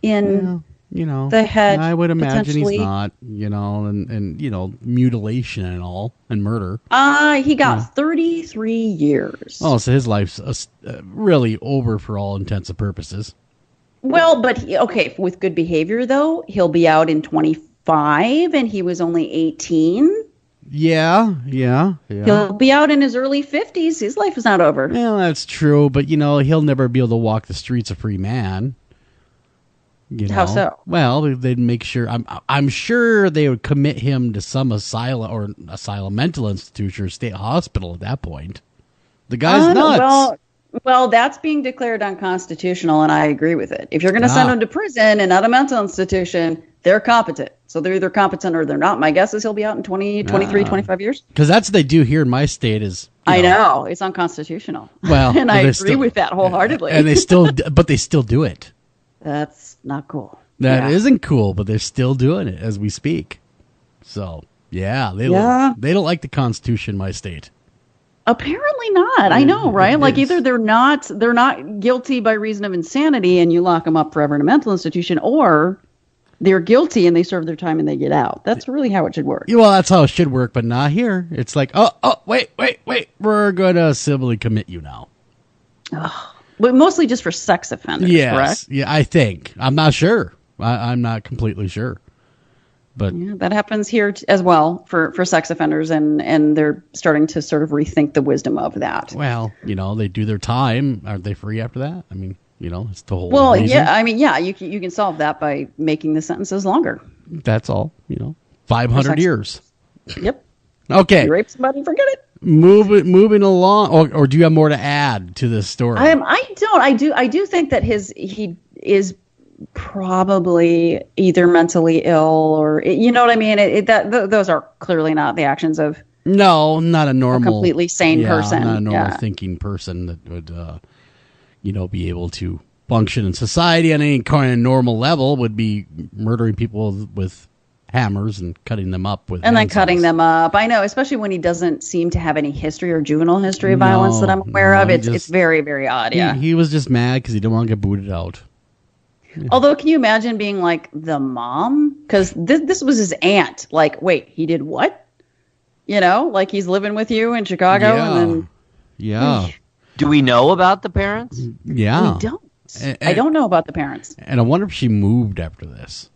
in the head. I would imagine he's not. And mutilation and all and murder. He got 33 years. Oh, so his life's really over for all intents and purposes. Well, but with good behavior though, he'll be out in 25, and he was only 18. Yeah. He'll be out in his early 50s. His life is not over. Well, that's true, but he'll never be able to walk the streets a free man. How so? Well, they'd make sure. I'm sure they would commit him to some asylum mental institution or state hospital at that point. The guy's nuts. Well, that's being declared unconstitutional, and I agree with it. If you're going to send him to prison and not a mental institution, they're competent. So they're either competent or they're not. My guess is he'll be out in 20, 23, 25 years. Because that's what they do here in my state is... I know. It's unconstitutional. Well, and I agree with that wholeheartedly. And they still do it. That's not cool. That isn't cool, but they're still doing it as we speak. So, they don't like the Constitution in my state. Apparently not. I know, right? Like either they're not guilty by reason of insanity and you lock them up forever in a mental institution, or they're guilty and they serve their time and they get out. That's really how it should work. Well, that's how it should work, but not here. It's like, wait. We're going to civilly commit you now. But mostly just for sex offenders, correct? Yeah, I think. I'm not sure. I'm not completely sure. But that happens here as well for sex offenders, and they're starting to sort of rethink the wisdom of that. Well, they do their time. Aren't they free after that? I mean, it's the whole reason. Yeah, I mean, you can solve that by making the sentences longer. That's all, 500 years. Yep. Okay. You rape somebody, forget it. Moving along, or do you have more to add to this story? I don't. I do think that he is probably either mentally ill or you know what I mean. Those are clearly not the actions of not a normal, completely sane person, not a normal thinking person that would be able to function in society on any kind of normal level. Would be murdering people with hammers and cutting them up with then cutting them up. I know, especially when he doesn't seem to have any history or juvenile history of violence that I'm aware of. It's very, very odd. He was just mad because he didn't want to get booted out. Although, can you imagine being like the mom? Because this was his aunt. Like, wait, he did what? Like he's living with you in Chicago, and then Do we know about the parents? Yeah, we don't. I don't know about the parents. And I wonder if she moved after this.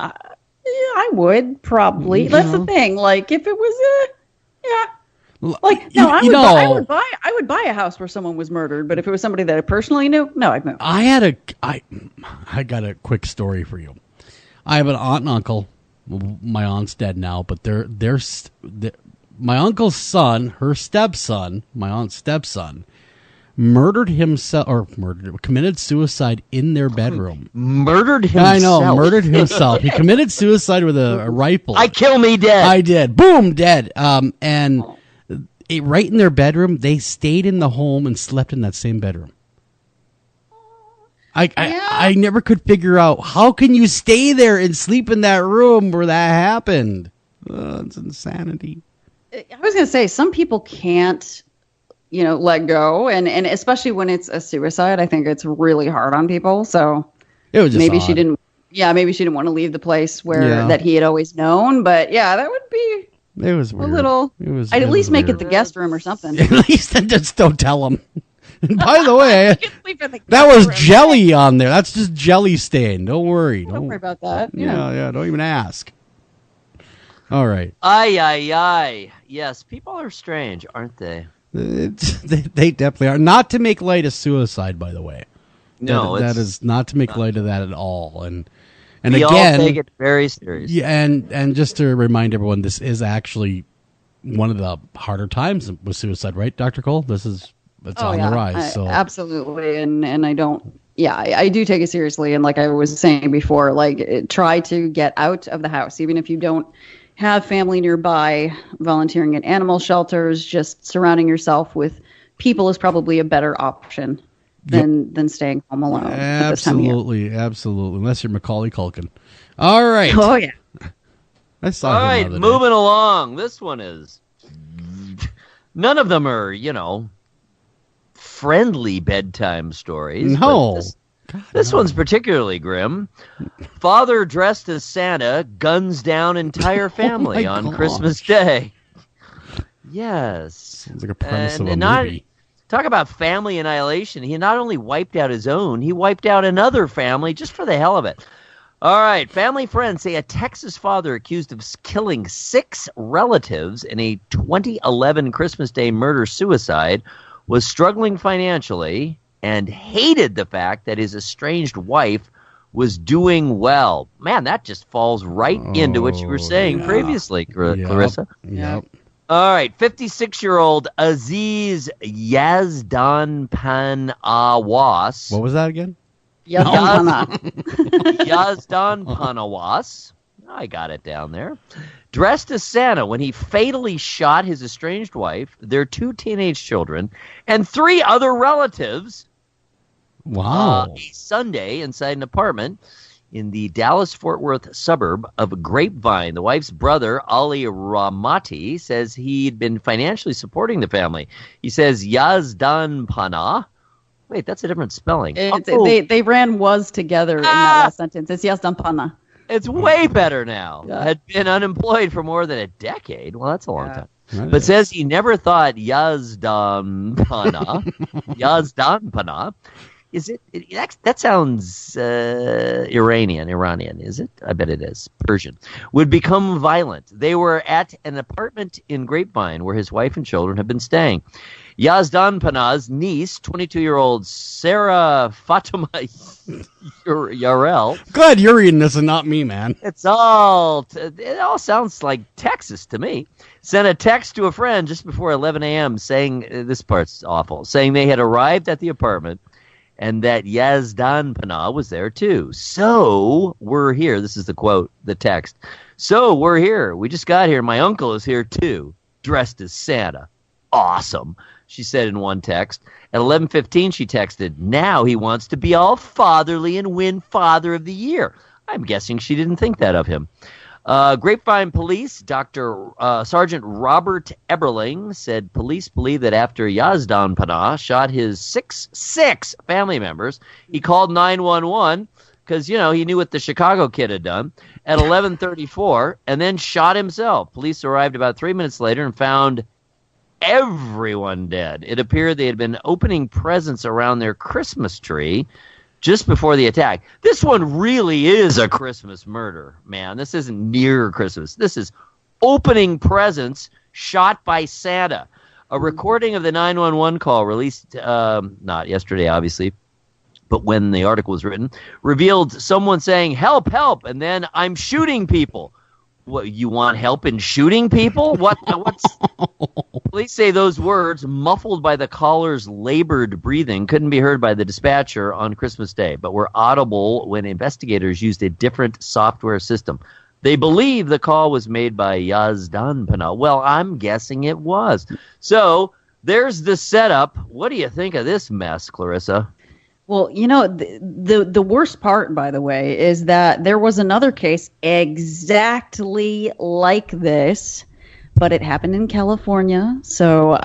I would probably. That's the thing. Like, if it was Like, no, I would buy a house where someone was murdered, but if it was somebody that I personally knew, no, I'd move. I got a quick story for you. I have an aunt and uncle. My aunt's dead now, but they're my uncle's son, her stepson, my aunt's stepson, committed suicide in their bedroom. Murdered himself? I know, murdered himself. He committed suicide with a rifle. I kill me dead. I did. Boom, dead. And right in their bedroom, they stayed in the home and slept in that same bedroom. I never could figure out, how can you stay there and sleep in that room where that happened? It's insanity. I was going to say, some people can't, let go. And especially when it's a suicide, I think it's really hard on people. So it was just maybe odd. she didn't want to leave the place that he had always known. But yeah, that would be it was weird. A little. I'd at least make it the guest room or something. At least just don't tell them. And by the way, that was jelly on there. That's just jelly stain. Don't worry. Don't worry about that. Yeah. Don't even ask. All right. Aye. Yes, people are strange, aren't they? They definitely are. Not to make light of suicide, by the way. No, that is not to make light of that at all. And we again, all take it very seriously. Yeah, and just to remind everyone, this is actually one of the harder times with suicide, right, Dr. Cole? It's on the rise. So absolutely, and I don't. Yeah, I do take it seriously, and like I was saying before, try to get out of the house, even if you don't have family nearby. Volunteering at animal shelters, just surrounding yourself with people is probably a better option than staying home alone. Absolutely. Unless you're Macaulay Culkin. All right. Oh yeah. I saw. All right, moving along. This one is. None of them are, friendly bedtime stories. No. This one's particularly grim. Father dressed as Santa guns down entire family on Christmas Day. Yes. Sounds like a premise of a movie. Talk about family annihilation. He not only wiped out his own, he wiped out another family just for the hell of it. All right. Family friends say a Texas father accused of killing 6 relatives in a 2011 Christmas Day murder-suicide was struggling financially and hated the fact that his estranged wife was doing well. Man, that just falls right into what you were saying previously, Clarissa. Yep. All right, 56-year-old Aziz Yazdan Panawas. What was that again? Yazdan Panawas. I got it down there. Dressed as Santa when he fatally shot his estranged wife, their 2 teenage children, and 3 other relatives. Wow. A Sunday inside an apartment in the Dallas-Fort Worth suburb of Grapevine. The wife's brother, Ali Ramati, says he'd been financially supporting the family. He says Yazdan Pana. Wait, that's a different spelling. They ran was together in that last sentence. It's Yazdan Pana. It's way better now. Yeah. Had been unemployed for more than a decade. Well, that's a long time. But says he never thought Yazdan Pana. Is it that sounds Iranian, is it? I bet it is. Persian. Would become violent. They were at an apartment in Grapevine where his wife and children have been staying. Yazdan Pana's niece, 22-year-old Sarah Fatima Yarel. Glad you're reading this and not me, man. It all sounds like Texas to me. Sent a text to a friend just before 11 a.m. saying, this part's awful, saying they had arrived at the apartment and that Yazdan Pana was there too. So we're here. This is the quote, the text. So we're here. We just got here. My uncle is here too, dressed as Santa. Awesome, she said in one text. At 11:15, she texted, now he wants to be all fatherly and win Father of the Year. I'm guessing she didn't think that of him. Grapevine Police, Sergeant Robert Eberling said police believe that after Yazdan Pana shot his six family members, he called 911 because, he knew what the Chicago kid had done at 11:34 and then shot himself. Police arrived about 3 minutes later and found everyone dead. It appeared they had been opening presents around their Christmas tree just before the attack. This one really is a Christmas murder, man. This isn't near Christmas. This is opening presents shot by Santa. A recording of the 911 call released, not yesterday, obviously, but when the article was written, revealed someone saying, "Help, help," and then, "I'm shooting people." What, you want help in shooting people? What's... Police say those words, muffled by the caller's labored breathing, couldn't be heard by the dispatcher on Christmas Day, but were audible when investigators used a different software system. They believe the call was made by Yazdan Panal. Well, I'm guessing it was. So there's the setup. What do you think of this mess, Clarissa? Well, the worst part, by the way, is that there was another case exactly like this, but it happened in California. So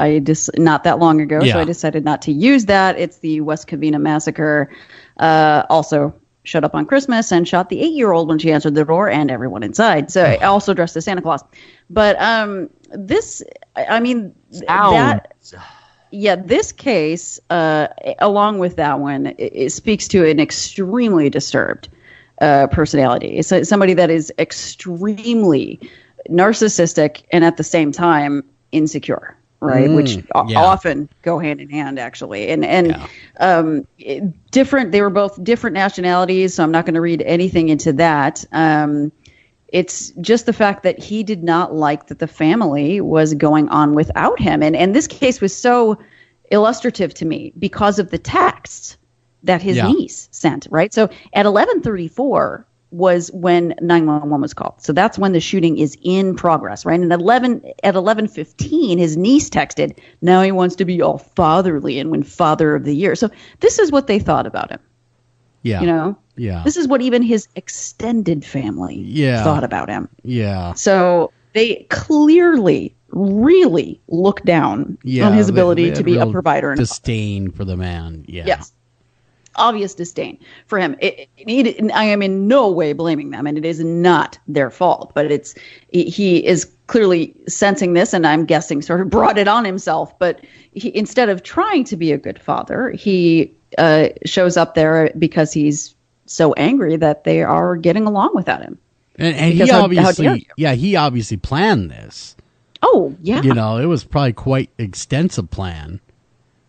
not that long ago. Yeah. So I decided not to use that. It's the West Covina massacre. Also showed up on Christmas and shot the 8-year-old when she answered the door and everyone inside. So I also dressed as Santa Claus. But this case, along with that one, it speaks to an extremely disturbed personality. It's somebody that is extremely narcissistic and at the same time insecure. Right, which often go hand in hand, actually, and different. They were both different nationalities, so I'm not going to read anything into that. It's just the fact that he did not like that the family was going on without him, and this case was so illustrative to me because of the text that his niece sent. Right, so at 11:34. Was when 911 was called. So that's when the shooting is in progress, right? And at 11:15, his niece texted, now he wants to be all fatherly and win Father of the Year. So this is what they thought about him. Yeah. Yeah. This is what even his extended family thought about him. Yeah. So they clearly really look down on his ability to be a provider. And disdain for the man. Yeah. Yes. Obvious disdain for him. I am in no way blaming them, and it is not their fault. But he is clearly sensing this, and I'm guessing sort of brought it on himself. But instead of trying to be a good father, he shows up there because he's so angry that they are getting along without him. And he obviously planned this. Oh yeah, it was probably quite extensive plan.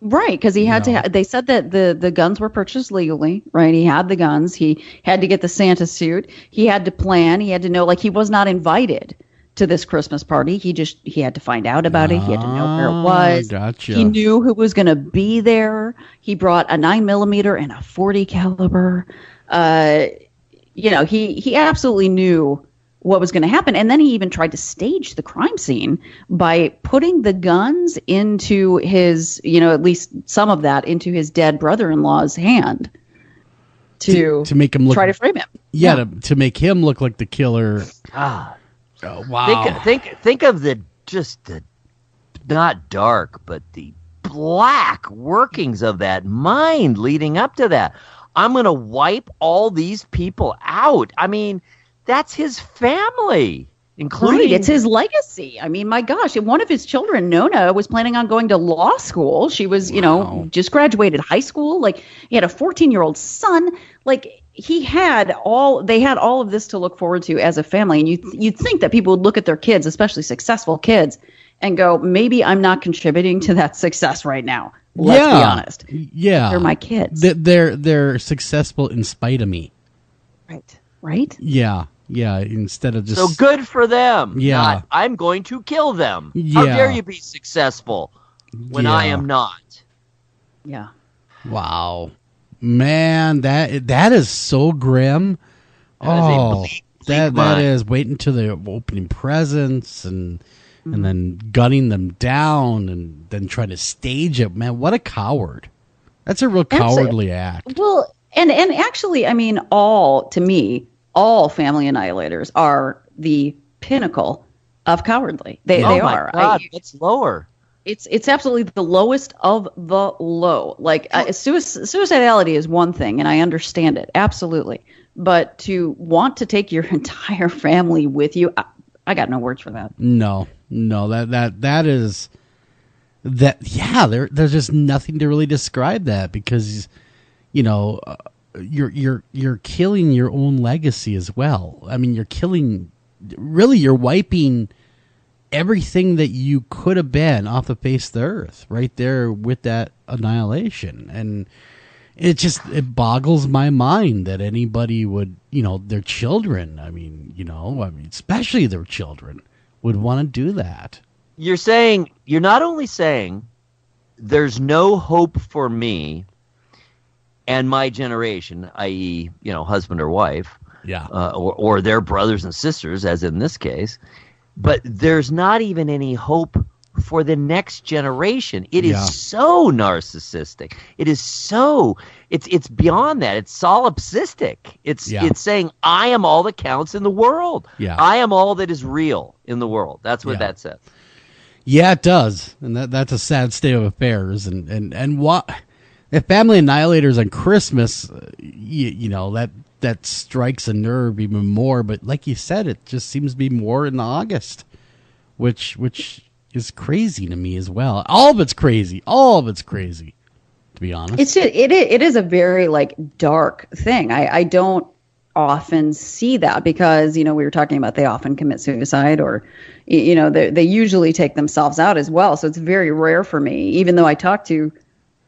Right, because he had to. They said that the guns were purchased legally. Right, he had the guns. He had to get the Santa suit. He had to plan. He had to know. Like, he was not invited to this Christmas party. He had to find out about it. He had to know where it was. Gotcha. He knew who was going to be there. He brought a 9mm and a .40 caliber. He absolutely knew what was going to happen. And then he even tried to stage the crime scene by putting the guns into his, at least some of that into his dead brother-in-law's hand to make him try to frame him. Yeah, to make him look like the killer. God. Oh, wow. Think of the not dark, but the black workings of that mind leading up to that. I'm going to wipe all these people out. I mean, that's his family, including... Right, it's his legacy. I mean, my gosh, one of his children, Nona, was planning on going to law school. She was, just graduated high school. Like, he had a 14-year-old son. Like, they had all of this to look forward to as a family. And you'd think that people would look at their kids, especially successful kids, and go, maybe I'm not contributing to that success right now. Let's be honest. Yeah. They're my kids. They're successful in spite of me. Right? Yeah. Yeah, instead of just... So good for them. Yeah. Not, I'm going to kill them. Yeah. How dare you be successful when I am not? Yeah. Wow. Man, that is so grim. That is waiting to the opening presents and then gunning them down and then trying to stage it. Man, what a coward. That's a real cowardly act. Well, and actually, I mean, all family annihilators are the pinnacle of cowardly. They are. God, it's lower. It's absolutely the lowest of the low. Like, suicidality is one thing, and I understand it absolutely. But to want to take your entire family with you, I got no words for that. No, that is that. Yeah, there's just nothing to really describe that because, you're killing your own legacy as well. I mean, you're wiping everything that you could have been off the face of the earth right there with that annihilation. And it boggles my mind that anybody would, their children, especially their children, would want to do that. You're not only saying there's no hope for me and my generation, i.e., husband or wife, or their brothers and sisters, as in this case, but there's not even any hope for the next generation. It is so narcissistic. It is so it's beyond that. It's solipsistic. It's saying I am all that counts in the world. Yeah. I am all that is real in the world. That's what that says. Yeah, it does, and that's a sad state of affairs. And what if family annihilators on Christmas? That strikes a nerve even more. But like you said, it just seems to be more in August, which is crazy to me as well. All of it's crazy. To be honest, it is a very dark thing. I don't often see that because we were talking about they often commit suicide or they usually take themselves out as well. So it's very rare for me, even though I talk to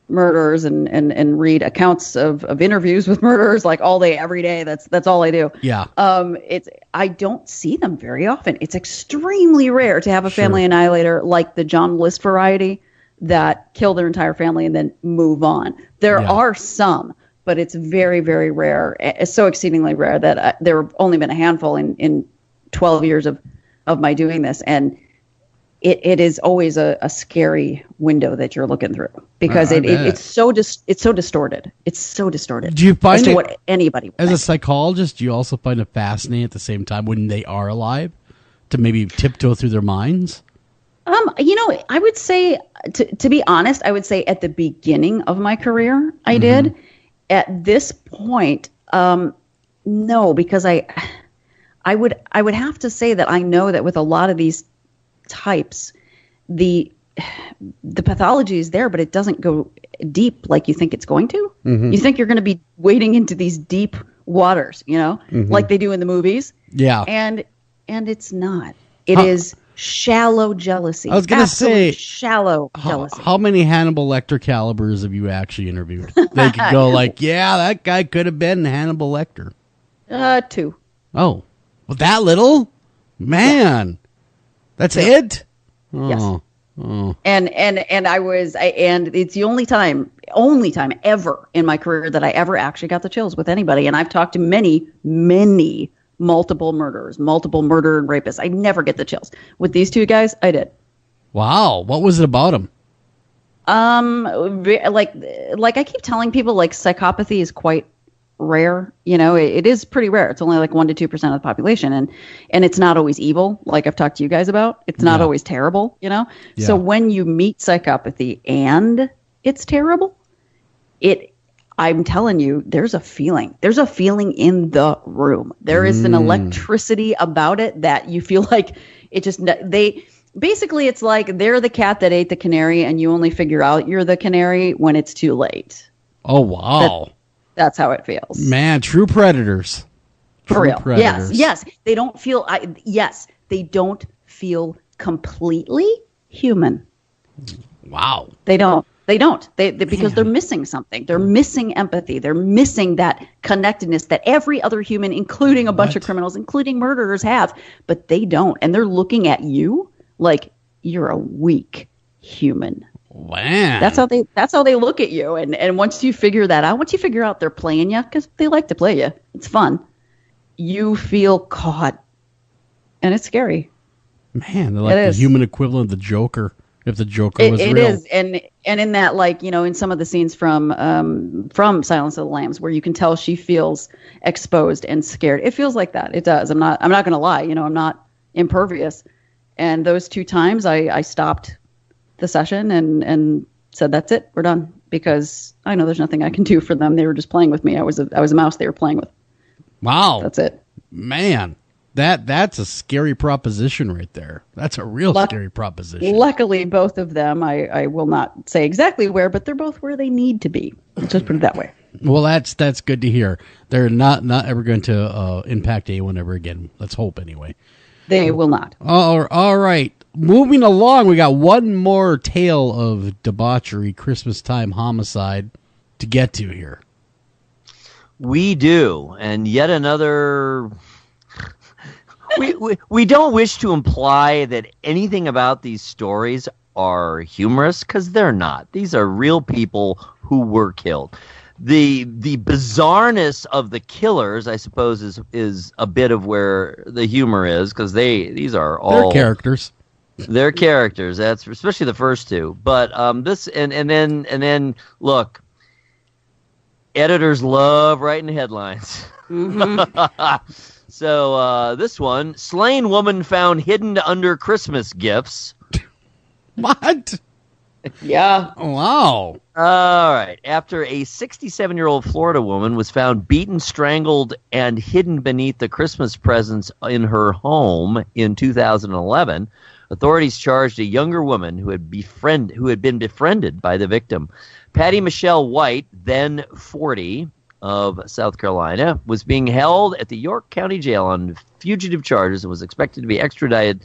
murderers and read accounts of interviews with murderers all day, every day. That's all I do. Yeah. I don't see them very often. It's extremely rare to have a family annihilator like the John List variety that kill their entire family and then move on. There are some, but it's very, very rare. It's so exceedingly rare that there have only been a handful in 12 years of my doing this. And it is always a scary window that you're looking through because it's so distorted. It's so distorted. Do you find as to what anybody would as think. a psychologist? Do you also find it fascinating at the same time when they are alive to maybe tiptoe through their minds? I would say to be honest, I would say at the beginning of my career, I did. At this point, no, because I would have to say that I know that with a lot of these types, the pathology is there, but it doesn't go deep like you think it's going to. You think you're going to be wading into these deep waters, like they do in the movies. Yeah. And it's not. It is shallow jealousy. I was going to say shallow jealousy. How many Hannibal Lecter calibers have you actually interviewed? They could go that guy could have been Hannibal Lecter. 2. Oh, well, that little? Man. That's it? Oh. Yes. Oh. And it's the onry time ever in my career that I ever actually got the chills with anybody. And I've talked to many multiple murderers, multiple murder and rapists. I never get the chills. With these two guys, I did. Wow. What was it about them? Like I keep telling people, psychopathy is quite rare. It is pretty rare. It's only 1 to 2% of the population, and it's not always evil, like I've talked to you guys about. It's not always terrible. So when you meet psychopathy and it's terrible, I'm telling you, there's a feeling in the room. There is an electricity about it that you feel like it just basically it's like they're the cat that ate the canary and you only figure out you're the canary when it's too late. Oh wow. That's how it feels. Man, true predators. For real. Predators. Yes. They don't feel. They don't feel completely human. Wow. They don't. Because they're missing something. They're missing empathy. They're missing that connectedness that every other human, including a bunch of criminals, including murderers, have. But they don't, and they're looking at you like you're a weak human. Wow. That's how they look at you. And once you figure that out, once you figure out they're playing you, because they like to play you, it's fun, you feel caught. And it's scary. Man, they're like the human equivalent of the Joker, if the Joker was real. It is. And in that, in some of the scenes from Silence of the Lambs, where you can tell she feels exposed and scared. It feels like that. It does. I'm not going to lie. I'm not impervious. And those 2 times I stopped the session and said, that's it, we're done, because I know there's nothing I can do for them. They were just playing with me. I was a mouse they were playing with. Wow. That's it. Man, that's a scary proposition right there. That's a real scary proposition. Luckily, both of them, I will not say exactly where, but they're both where they need to be. Let's just put it that way. Well, that's good to hear. They're not ever going to impact anyone ever again. Let's hope anyway. They will not. All right. moving along, we got one more tale of debauchery, Christmas time homicide to get to here. We do, and yet another. We don't wish to imply that anything about these stories are humorous, because they're not. These are real people who were killed. The bizarreness of the killers, I suppose, is a bit of where the humor is, because these are all they're characters. They're characters. That's especially the first two. But this and then look, editors love writing headlines. Mm-hmm. So this one, slain woman found hidden under Christmas gifts. What? Yeah. Wow. All right. After a 67-year-old Florida woman was found beaten, strangled, and hidden beneath the Christmas presents in her home in 2011, authorities charged a younger woman who had been befriended by the victim. Patty Michelle White, then 40, of South Carolina, was being held at the York County Jail on fugitive charges and was expected to be extradited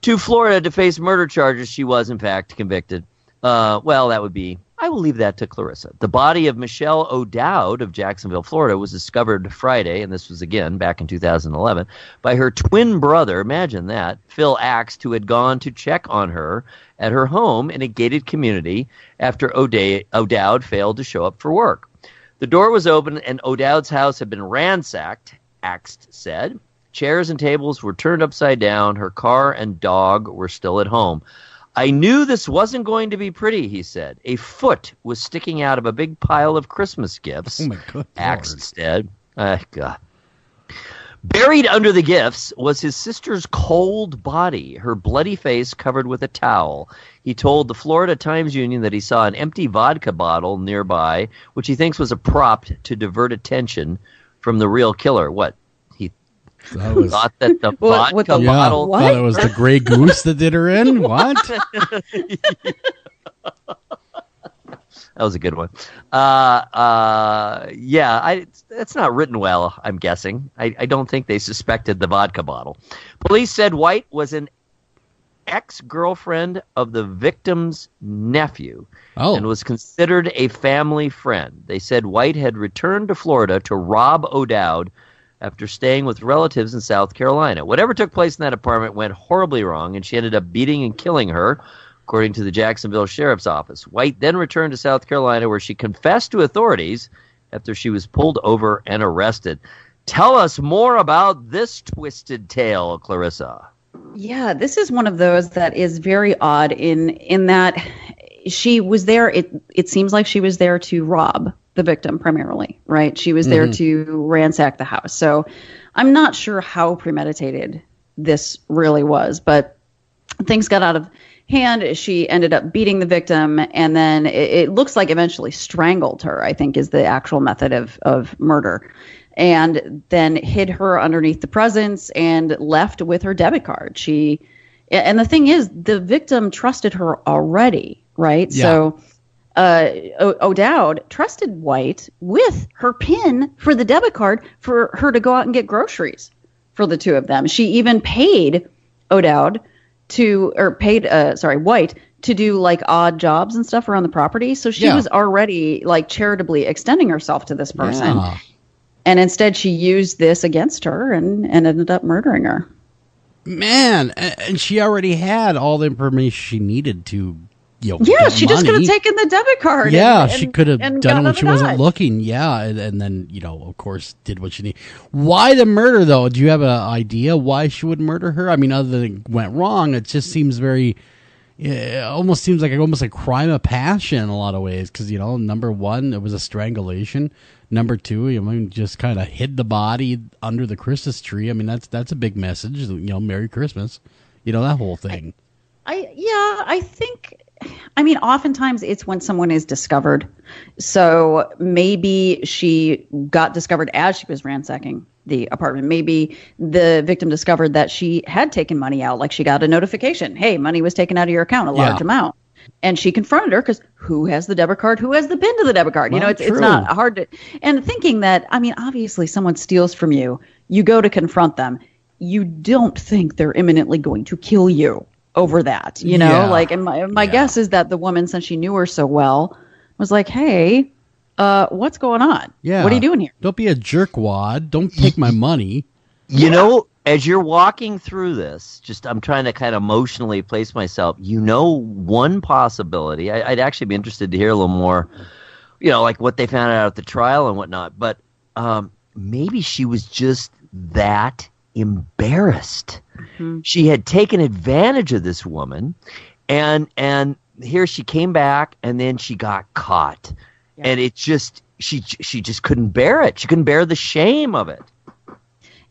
to Florida to face murder charges. She was, in fact, convicted. I will leave that to Clarissa. The body of Michelle O'Dowd of Jacksonville, Florida, was discovered Friday, and this was again back in 2011, by her twin brother, imagine that, Phil Axt, who had gone to check on her at her home in a gated community after O'Dowd failed to show up for work. The door was open, and O'Dowd's house had been ransacked, Axt said. Chairs and tables were turned upside down. Her car and dog were still at home. I knew this wasn't going to be pretty, he said. A foot was sticking out of a big pile of Christmas gifts. Oh, my God. Axt said. God. Buried under the gifts was his sister's cold body, her bloody face covered with a towel. He told the Florida Times-Union that he saw an empty vodka bottle nearby, which he thinks was a prop to divert attention from the real killer. What? He thought that the vodka bottle... What? Thought it was the Grey Goose that did her in? What? That was a good one. It's not written well, I'm guessing. I don't think they suspected the vodka bottle. Police said White was an ex-girlfriend of the victim's nephew and was considered a family friend. They said White had returned to Florida to rob O'Dowd after staying with relatives in South Carolina. Whatever took place in that apartment went horribly wrong, and she ended up beating and killing her, according to the Jacksonville Sheriff's Office. White then returned to South Carolina, where she confessed to authorities after she was pulled over and arrested. Tell us more about this twisted tale, Clarissa. Yeah, this is one of those that is very odd in that she was there. It seems like she was there to rob the victim primarily, right? She was there to ransack the house. So I'm not sure how premeditated this really was, but things got out of hand. She ended up beating the victim, and then it looks like eventually strangled her, I think is the actual method of murder, and then hid her underneath the presents and left with her debit card. And the thing is, the victim trusted her already, right? Yeah. So O'Dowd trusted White with her PIN for the debit card for her to go out and get groceries for the two of them. She even paid White to do like odd jobs and stuff around the property. So she was already like charitably extending herself to this person. Yeah. And instead she used this against her and ended up murdering her. Man, and she already had all the information she needed to, she just could have taken the debit card. Yeah, she could have done it when she wasn't looking. Yeah, and then, of course, did what she needed. Why the murder, though? Do you have an idea why she would murder her? I mean, other than it went wrong, it just seems very... It almost seems like a crime of passion in a lot of ways. Because, number one, it was a strangulation. Number two, just kind of hid the body under the Christmas tree. I mean, that's a big message. Merry Christmas. That whole thing. I think... oftentimes it's when someone is discovered. So maybe she got discovered as she was ransacking the apartment. Maybe the victim discovered that she had taken money out. Like she got a notification. Hey, money was taken out of your account, a large amount. And she confronted her because who has the debit card? Who has the PIN to the debit card? It's not hard to... And thinking that, obviously someone steals from you. You go to confront them. You don't think they're imminently going to kill you. over that, like, and my guess is that the woman, since she knew her so well, was like, hey, what's going on? Yeah. What are you doing here? Don't be a jerkwad. Don't take my money. As you're walking through this, I'm trying to kind of emotionally place myself. One possibility, I'd actually be interested to hear a little more, like what they found out at the trial and whatnot. But maybe she was just that embarrassed. Mm-hmm. She had taken advantage of this woman, and here she came back, and then she got caught, and it just she just couldn't bear it. She couldn't bear the shame of it.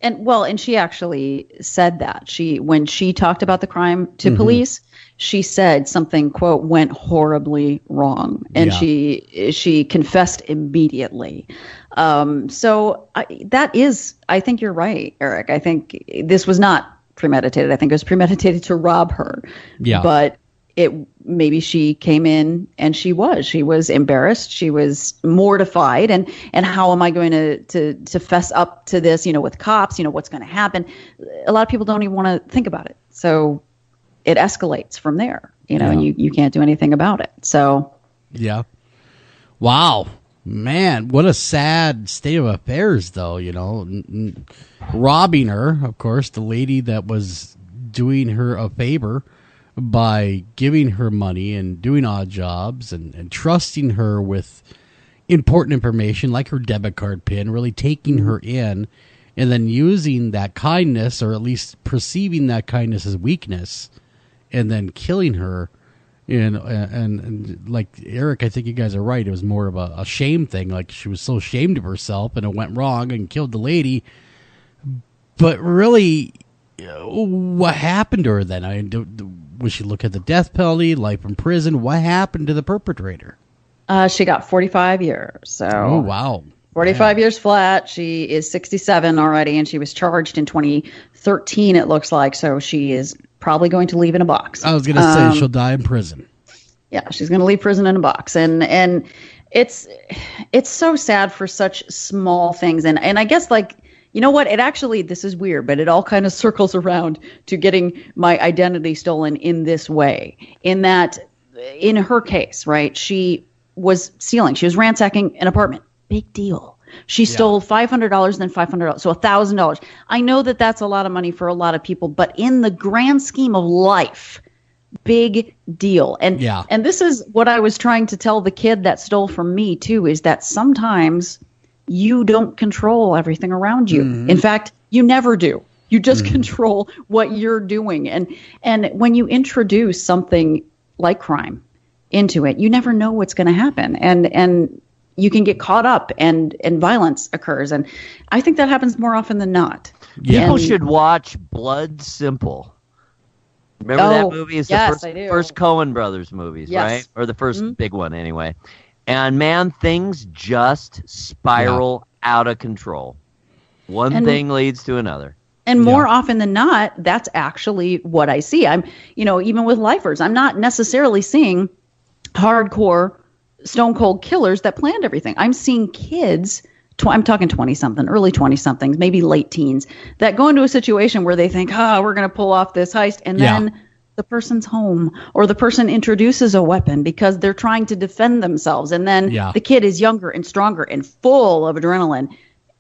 And she actually said that when she talked about the crime to police, she said something, quote, went horribly wrong. And she confessed immediately. I think you're right, Eric. I think this was not premeditated. I think it was premeditated to rob her. Yeah. But maybe she came in and she was embarrassed. She was mortified. And how am I going to fess up to this, with cops, what's going to happen? A lot of people don't even want to think about it. So it escalates from there, and you can't do anything about it. So. Yeah. Wow, man, what a sad state of affairs though, robbing her, of course, the lady that was doing her a favor by giving her money and doing odd jobs and trusting her with important information like her debit card PIN, really taking her in, and then using that kindness, or at least perceiving that kindness as weakness, and then killing her. And like Eric, I think you guys are right. It was more of a shame thing. Like she was so ashamed of herself and it went wrong and killed the lady. But really, what happened to her then? I mean, was she look at the death penalty, life in prison? What happened to the perpetrator? She got 45 years. So. Oh, wow. 45 years flat. She is 67 already, and she was charged in 2013, it looks like. So she is probably going to leave in a box. I was going to say she'll die in prison. Yeah, she's going to leave prison in a box. And it's so sad for such small things. And I guess, like, you know what? It actually, this is weird, but it all kind of circles around to getting my identity stolen in this way. In that, in her case, right, she was stealing. She was ransacking an apartment. Big deal. She stole $500, then $500, so $1,000. I know that that's a lot of money for a lot of people, but in the grand scheme of life, big deal. And this is what I was trying to tell the kid that stole from me too, is that sometimes you don't control everything around you. Mm-hmm. In fact, you never do. You just control what you're doing. And when you introduce something like crime into it, you never know what's going to happen. And you can get caught up and violence occurs. And I think that happens more often than not. People should watch Blood Simple. Remember that movie? It's the first Coen Brothers movies, right? Or the first big one anyway. And man, things just spiral out of control. One thing leads to another. And more often than not, that's actually what I see. I'm, even with lifers, I'm not necessarily seeing hardcore stone cold killers that planned everything. I'm seeing kids, I'm talking 20-something, early 20-somethings, maybe late teens, that go into a situation where they think, we're going to pull off this heist. And then the person's home, or the person introduces a weapon because they're trying to defend themselves. And then the kid is younger and stronger and full of adrenaline,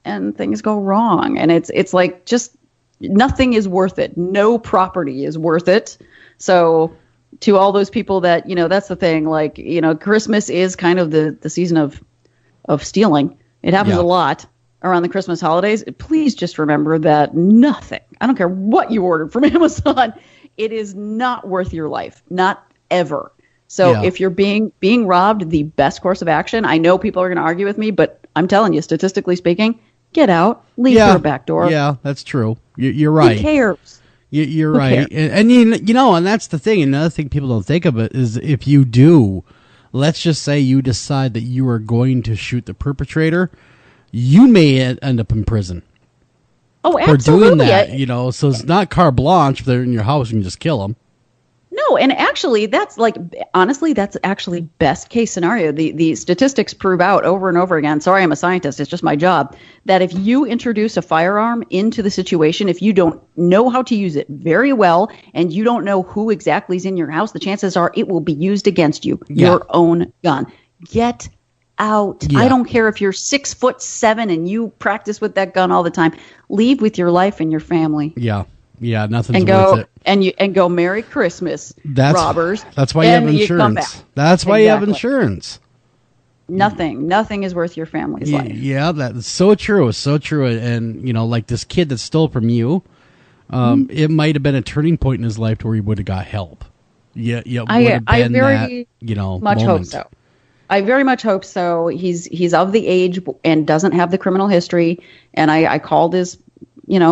and things go wrong. And it's like, just nothing is worth it. No property is worth it. So to all those people that, that's the thing, like, Christmas is kind of the season of stealing. It happens a lot around the Christmas holidays. Please just remember that nothing, I don't care what you ordered from Amazon, it is not worth your life. Not ever. So if you're being robbed, the best course of action, I know people are going to argue with me, but I'm telling you, statistically speaking, get out, leave through a back door. Yeah, that's true. You're right. Who cares? You're right. And and that's the thing. Another thing people don't think of it is, if you do, let's just say you decide that you are going to shoot the perpetrator, you may end up in prison. Oh, absolutely. For doing that, so it's not carte blanche. They're in your house and you just kill them. No, No, and actually, honestly, that's actually best case scenario. The statistics prove out over and over again. Sorry, I'm a scientist. It's just my job. That if you introduce a firearm into the situation, if you don't know how to use it very well, and you don't know who exactly is in your house, the chances are it will be used against you. Yeah. Your own gun. Get out. Yeah. I don't care if you're 6'7" and you practice with that gun all the time. Leave with your life and your family. Yeah. Yeah, nothing's worth it. And go Merry Christmas, robbers. That's why you have insurance. That's why you have insurance. Nothing is worth your family's life. Yeah, that's so true. So true. And, like this kid that stole from you, it might have been a turning point in his life to where he would have got help. Yeah, I very much hope moment. so. I very much hope so. He's of the age and doesn't have the criminal history. And I called his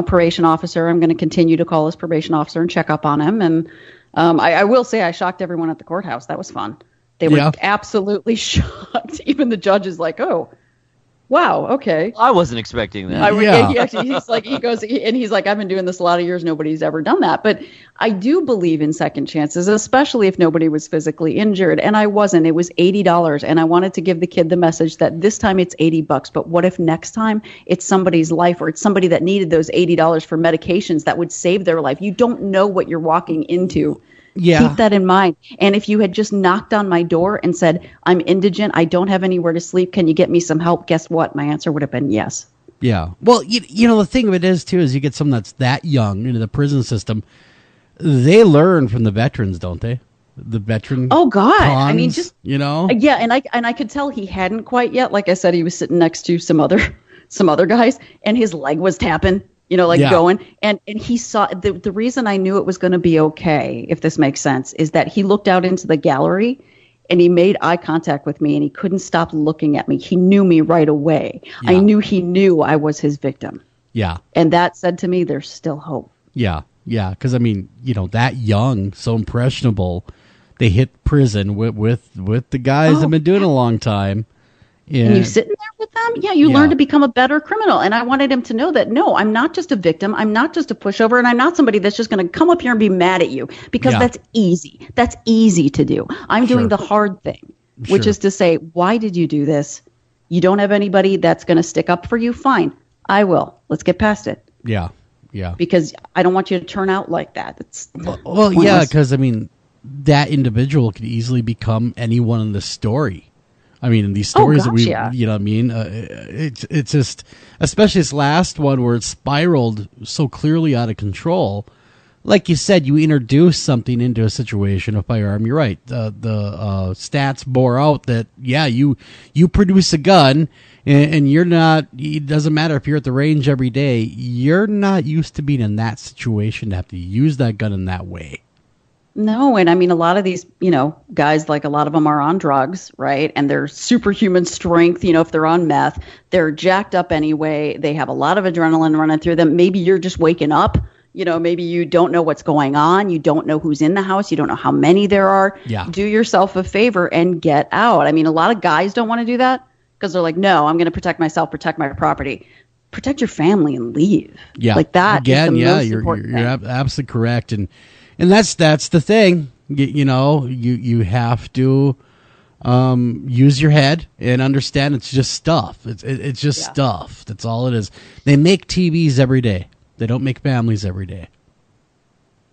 probation officer. I'm going to continue to call his probation officer and check up on him. And I will say I shocked everyone at the courthouse. That was fun. They were absolutely shocked. Even the judge is like, oh, wow, okay. I wasn't expecting that. He's like, I've been doing this a lot of years. Nobody's ever done that. But I do believe in second chances, especially if nobody was physically injured. And I wasn't. It was $80. And I wanted to give the kid the message that this time it's $80. But what if next time it's somebody's life, or it's somebody that needed those $80 for medications that would save their life? You don't know what you're walking into. Yeah. Keep that in mind. And if you had just knocked on my door and said, I'm indigent, I don't have anywhere to sleep, can you get me some help? Guess what? My answer would have been yes. Yeah. Well, the thing of it is, too, is you get someone that's that young into the prison system, they learn from the veterans, don't they? The veteran. Oh, God. Cons, I mean, just, Yeah, and I could tell he hadn't quite yet. Like I said, he was sitting next to some other guys, and his leg was tapping. Going. And he saw the reason I knew it was going to be okay, if this makes sense, is that he looked out into the gallery and he made eye contact with me and he couldn't stop looking at me. He knew me right away. Yeah. I knew he knew I was his victim. Yeah. And that said to me, there's still hope. Yeah. Yeah. Because, that young, so impressionable, they hit prison with the guys that have been doing it a long time. Yeah. And you sitting there with them, you learn to become a better criminal. And I wanted him to know that, no, I'm not just a victim. I'm not just a pushover. And I'm not somebody that's just going to come up here and be mad at you, because that's easy. That's easy to do. I'm doing the hard thing, which is to say, why did you do this? You don't have anybody that's going to stick up for you? Fine, I will. Let's get past it. Yeah. Yeah. Because I don't want you to turn out like that. It's yeah, because, that individual could easily become anyone in the story. In these stories that we, it's just, especially this last one where it spiraled so clearly out of control. Like you said, you introduce something into a situation, a firearm. You're right. The stats bore out that, you produce a gun and you're not, it doesn't matter if you're at the range every day, you're not used to being in that situation to have to use that gun in that way. No, and a lot of these, guys, like a lot of them are on drugs, right? And they're superhuman strength, if they're on meth, they're jacked up anyway. They have a lot of adrenaline running through them. Maybe you're just waking up, maybe you don't know what's going on. You don't know who's in the house. You don't know how many there are. Yeah. Do yourself a favor and get out. A lot of guys don't want to do that because they're like, no, I'm going to protect myself, protect my property. Protect your family and leave. Yeah. Like that. Again, is the most important thing. You're absolutely correct. And that's the thing, you have to use your head and understand it's just stuff. It's just stuff. That's all it is. They make TVs every day. They don't make families every day.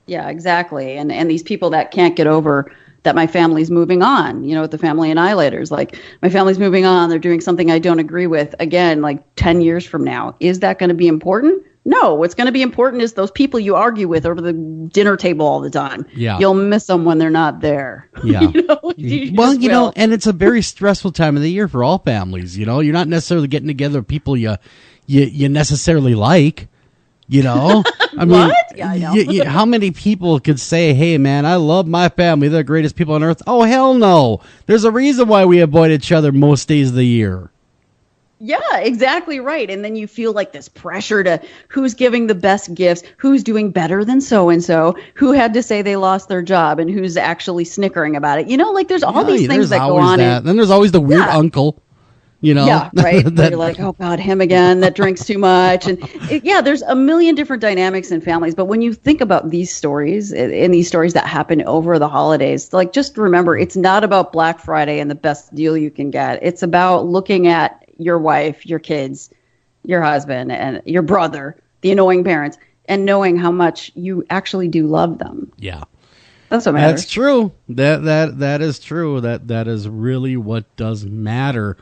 Yeah, exactly. And these people that can't get over that my family's moving on, with the family annihilators, like my family's moving on, they're doing something I don't agree with, again, like 10 years from now. Is that going to be important? No, what's going to be important is those people you argue with over the dinner table all the time. Yeah. You'll miss them when they're not there. Yeah. And it's a very stressful time of the year for all families. You're not necessarily getting together with people you necessarily like. What? Yeah, I know. How many people could say, hey, man, I love my family. They're the greatest people on earth. Oh, hell no. There's a reason why we avoid each other most days of the year. Yeah, exactly right. And then you feel like this pressure to who's giving the best gifts, who's doing better than so-and-so, who had to say they lost their job, and who's actually snickering about it. There's all these things that go on. Then there's always the weird uncle. Yeah, right. Where you're like, oh God, him again, that drinks too much. And there's a million different dynamics in families. But when you think about these stories and these stories that happen over the holidays, like, just remember, it's not about Black Friday and the best deal you can get. It's about looking at your wife, your kids, your husband, and your brother, the annoying parents, and knowing how much you actually do love them. Yeah. That's what matters. That's true. That is true. That is really what does matter.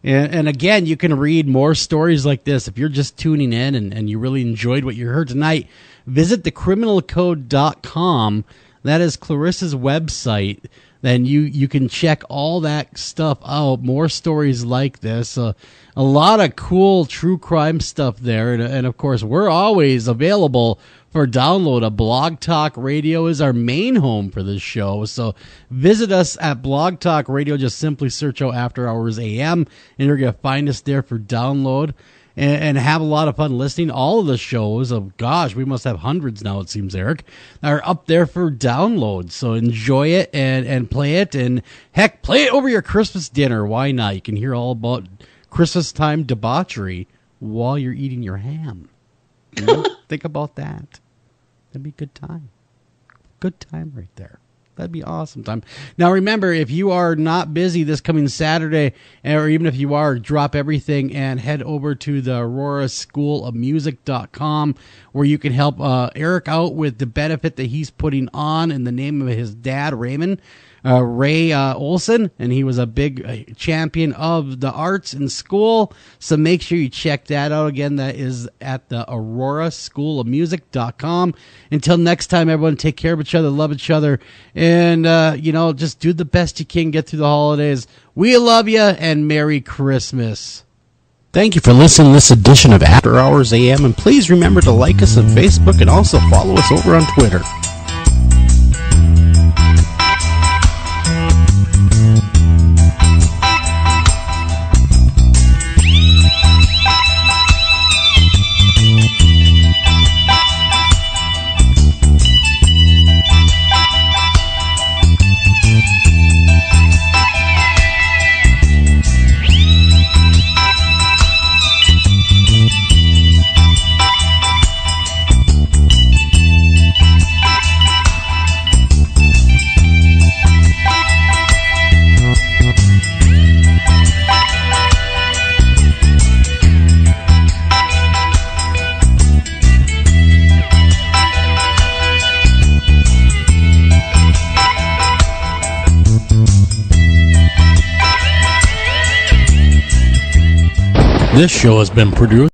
And again, you can read more stories like this. If you're just tuning in and you really enjoyed what you heard tonight, visit thecriminalcode.com. That is Clarissa's website. Then you can check all that stuff out. More stories like this. A lot of cool true crime stuff there. And of course, we're always available for download. A Blog Talk Radio is our main home for this show. So visit us at Blog Talk Radio. Just simply search out After Hours AM, and you're going to find us there for download. And have a lot of fun listening. All of the shows, we must have hundreds now, it seems, Eric, are up there for download. So enjoy it and play it. And heck, play it over your Christmas dinner. Why not? You can hear all about Christmas time debauchery while you're eating your ham. Think about that. That'd be a good time. Good time right there. That'd be awesome time. Now, remember, if you are not busy this coming Saturday, or even if you are, drop everything and head over to the Aurora School of Music.com, where you can help Eric out with the benefit that he's putting on in the name of his dad, Ray Olsen, and he was a big champion of the arts in school. So make sure you check that out. Again, that is at the Aurora School of Music.com. Until next time, everyone, take care of each other, love each other, and just do the best you can, get through the holidays. We love you, and Merry Christmas. Thank you for listening to this edition of After Hours AM, and please remember to like us on Facebook and also follow us over on Twitter. This show has been produced